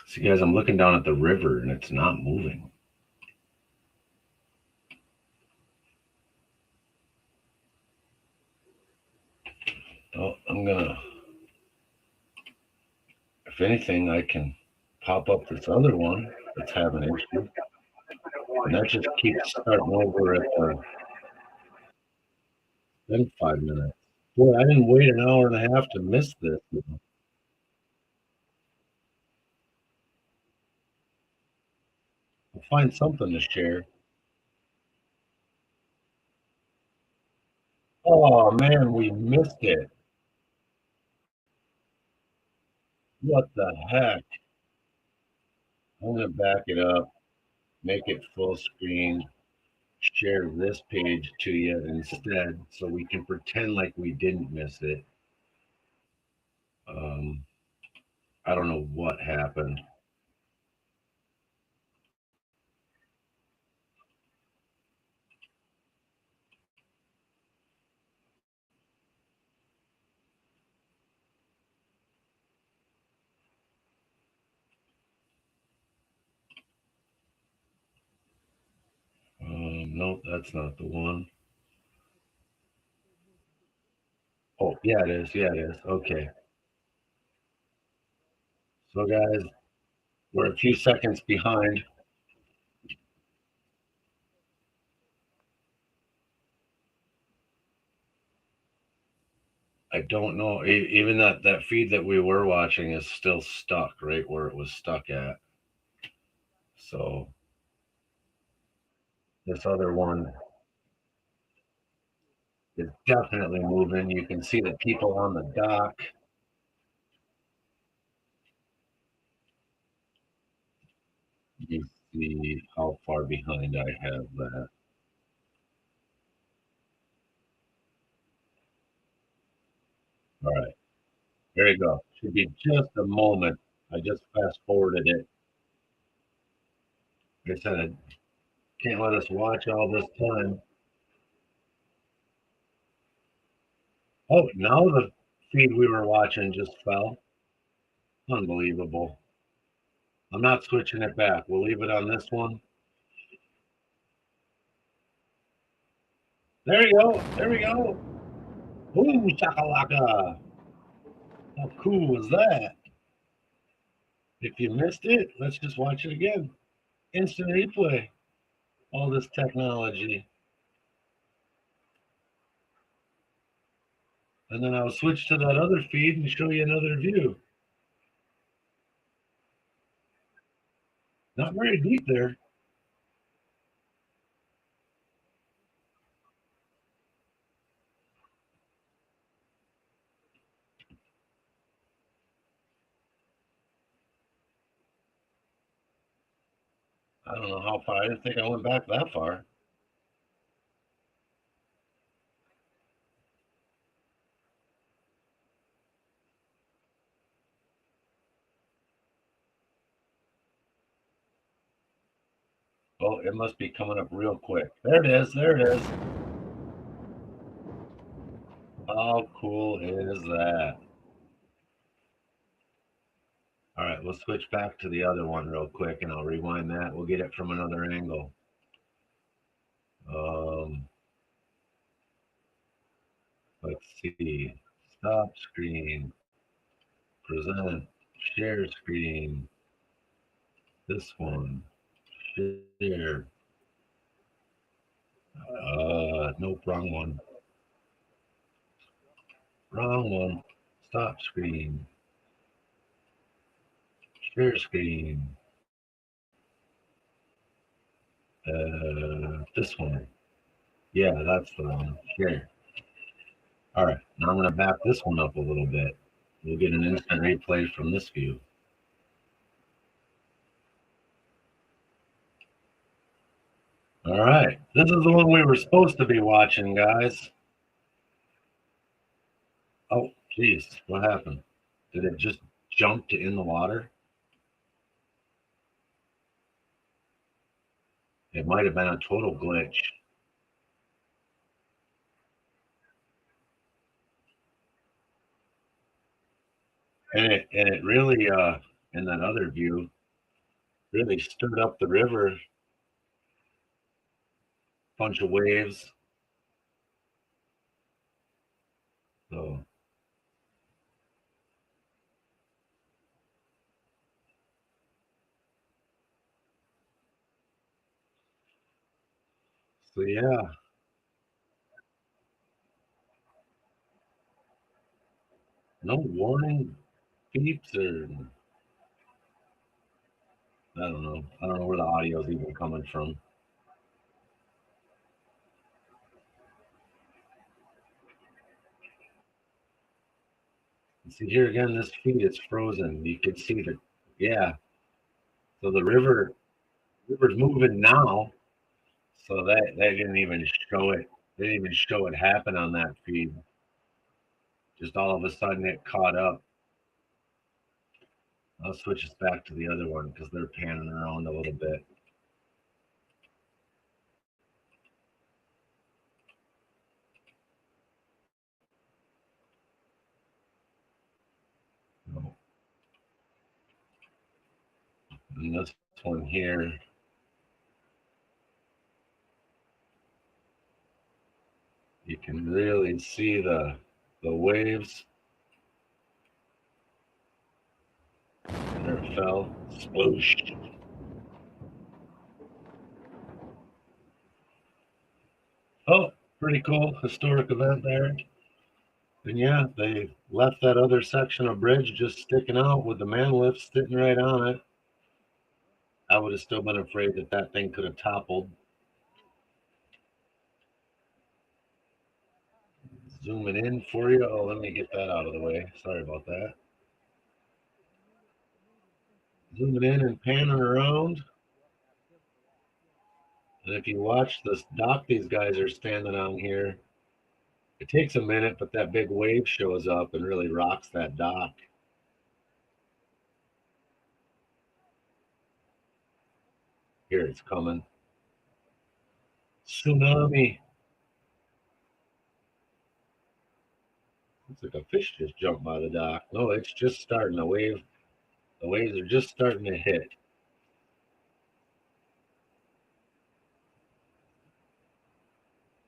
See, guys, I'm looking down at the river and it's not moving. Oh, I'm gonna, if anything, I can pop up this other one that's having an issue. And that just keeps starting over at then 5 minutes. Boy, I didn't wait an hour and a half to miss this. I'll find something to share. Oh man, we missed it. What the heck? I'm gonna back it up, make it full screen, share this page to you instead so we can pretend like we didn't miss it. Um, I don't know what happened. Nope, that's not the one. Oh, yeah, it is. Yeah, it is. Okay. So, guys, we're a few seconds behind. I don't know. Even that feed that we were watching is still stuck right where it was stuck at. So this other one is definitely moving. You can see the people on the dock. You see how far behind I have that. All right, there you go. Should be just a moment. I just fast forwarded it. Like I said, I can't let us watch all this time. Oh, now the feed we were watching just fell. Unbelievable. I'm not switching it back. We'll leave it on this one. There you go. There we go. Boom, shakalaka. How cool was that? If you missed it, let's just watch it again. Instant replay. All this technology. And then I'll switch to that other feed and show you another view. Not very deep there. I don't know how far. I didn't think I went back that far. Oh, it must be coming up real quick. There it is. There it is. How cool is that? All right, we'll switch back to the other one real quick and I'll rewind that. We'll get it from another angle. Um, let's see. Stop screen. Present. Share screen. This one. Share. Nope, wrong one. Wrong one. Stop screen. Share screen. This one. Yeah, that's the one. Share. All right, now I'm going to back this one up a little bit. We'll get an instant replay from this view. All right, this is the one we were supposed to be watching, guys. Oh, geez, what happened? Did it just jump to in the water? It might have been a total glitch. And it really in that other view really stirred up the river, bunch of waves. So so yeah, no warning beeps or I don't know. I don't know where the audio is even coming from. See here again, this feed is frozen. You can see the, yeah. So the river's moving now. So that they didn't even show it. They didn't even show it happen on that feed. Just all of a sudden it caught up. I'll switch us back to the other one because they're panning around a little bit. And this one here, you can really see the waves. And there it fell. Sploosh. Oh, pretty cool historic event there. And yeah, they left that other section of bridge just sticking out with the man lift sitting right on it. I would have still been afraid that that thing could have toppled. Zooming in for you. Oh, let me get that out of the way. Sorry about that. Zooming in and panning around. And if you watch this dock these guys are standing on here, it takes a minute, but that big wave shows up and really rocks that dock. Here it's coming. Tsunami. Looks like a fish just jumped by the dock. No, it's just starting. The waves are just starting to hit.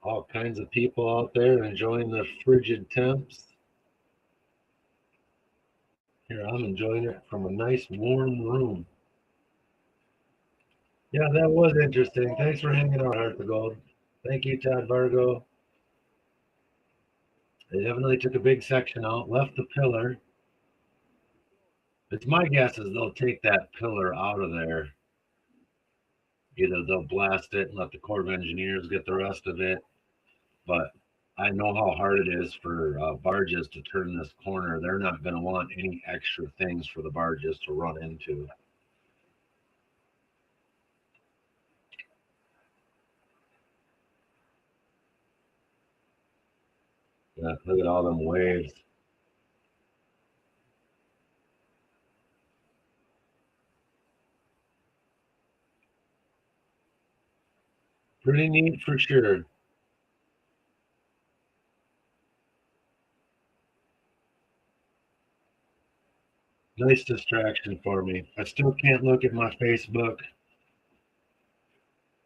All kinds of people out there enjoying the frigid temps. Here, I'm enjoying it from a nice warm room. Yeah, that was interesting. Thanks for hanging out, Heart the Gold. Thank you, Todd Vargo. They definitely took a big section out, left the pillar. It's my guess is they'll take that pillar out of there. Either they'll blast it and let the Corps of Engineers get the rest of it, but I know how hard it is for barges to turn this corner. They're not going to want any extra things for the barges to run into. Yeah, look at all them waves. Pretty neat for sure. Nice distraction for me. I still can't look at my Facebook.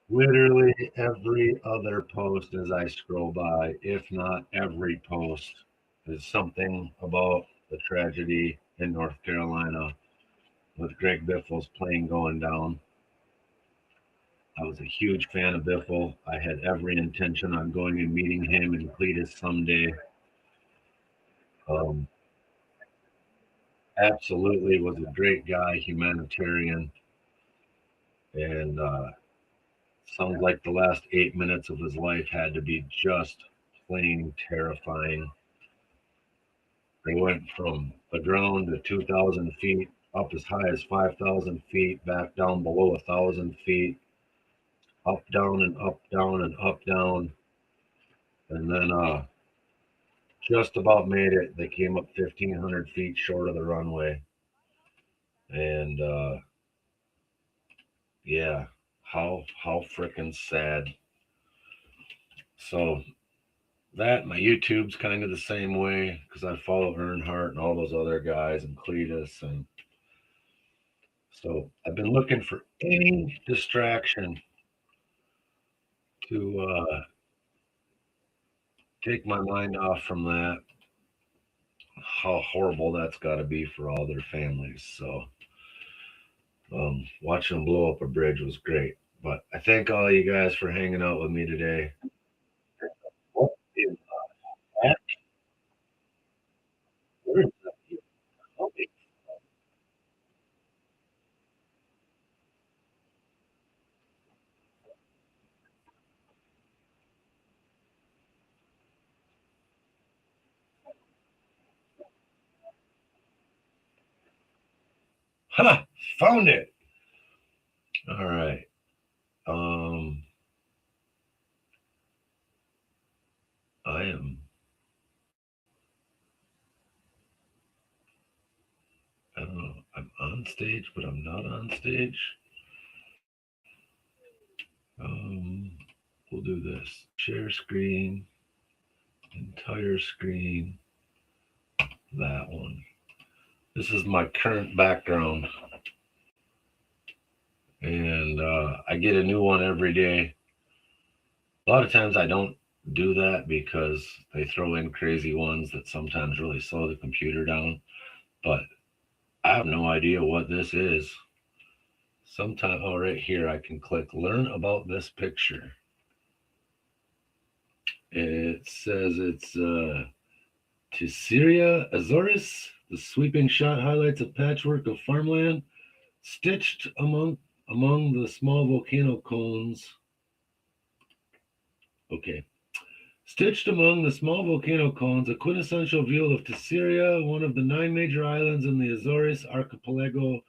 Literally every other post as I scroll by, if not every post, is something about the tragedy in North Carolina with Greg Biffle's plane going down. I was a huge fan of Biffle. I had every intention on going and meeting him and Cletus someday. Um, Absolutely was a great guy, humanitarian, and sounds like the last 8 minutes of his life had to be just plain terrifying. They went from the ground to 2,000 feet, up as high as 5,000 feet, back down below 1,000 feet, up, down, and up, down, and up, down. And then just about made it. They came up 1,500 feet short of the runway. And yeah, how freaking sad. So that my YouTube's kind of the same way because I follow Earnhardt and all those other guys and Cletus, and so I've been looking for any distraction to take my mind off from that. How horrible that's got to be for all their families. So watching them blow up a bridge was great. But I thank all you guys for hanging out with me today. What is that? Where is that? Ha! Found it. All right. I don't know. I'm on stage, but I'm not on stage. We'll do this. Share screen. Entire screen. That one. This is my current background. And I get a new one every day. A lot of times I don't do that because they throw in crazy ones that sometimes really slow the computer down. But I have no idea what this is. Sometime, oh, right here, I can click learn about this picture. It says it's to Syria, Azores. The sweeping shot highlights a patchwork of farmland stitched among the small volcano cones. Okay. Stitched among the small volcano cones, a quintessential view of Tessiria, one of the 9 major islands in the Azores archipelago.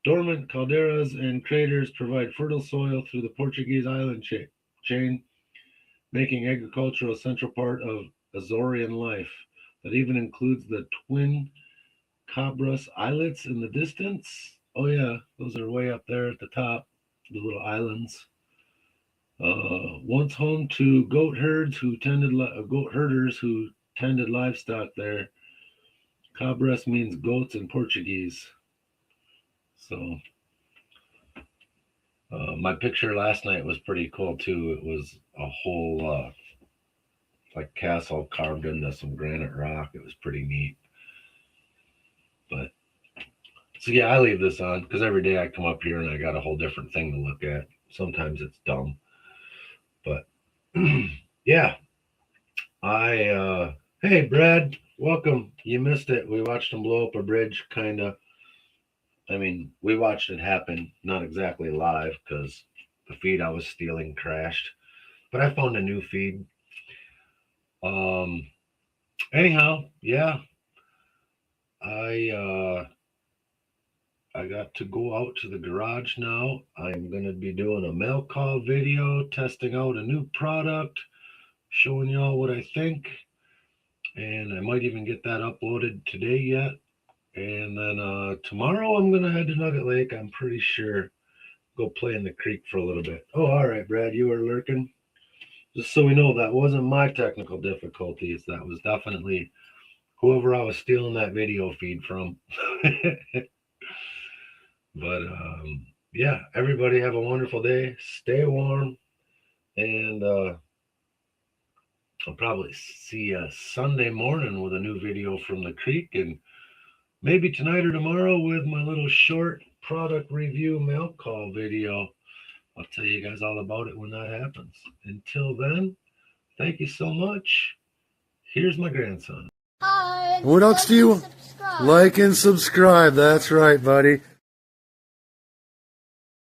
Dormant calderas and craters provide fertile soil through the Portuguese island chain, making agriculture a central part of Azorean life. That even includes the twin Cabras islets in the distance. Oh yeah, those are way up there at the top, the little islands. Once home to goat herders who tended livestock there. Cabras means goats in Portuguese. So my picture last night was pretty cool too. It was a whole like castle carved into some granite rock. It was pretty neat. But so yeah, I leave this on because every day I come up here and I got a whole different thing to look at. Sometimes it's dumb, but yeah. Hey Brad, welcome. You missed it. We watched him blow up a bridge, kind of. I mean, we watched it happen, not exactly live because the feed I was stealing crashed, but I found a new feed. Anyhow, yeah, I got to go out to the garage now. I'm going to be doing a mail call video, testing out a new product, showing y'all what I think. And I might even get that uploaded today yet. And then tomorrow I'm going to head to Nugget Lake. I'm pretty sure. Go play in the creek for a little bit. Oh, all right, Brad, you were lurking. Just so we know, that wasn't my technical difficulties. That was definitely whoever I was stealing that video feed from. But yeah, everybody have a wonderful day. Stay warm. And I'll probably see you Sunday morning with a new video from the creek. And maybe tonight or tomorrow with my little short product review mail call video. I'll tell you guys all about it when that happens. Until then, thank you so much. Here's my grandson. Hi. What else do you like and subscribe? That's right, buddy.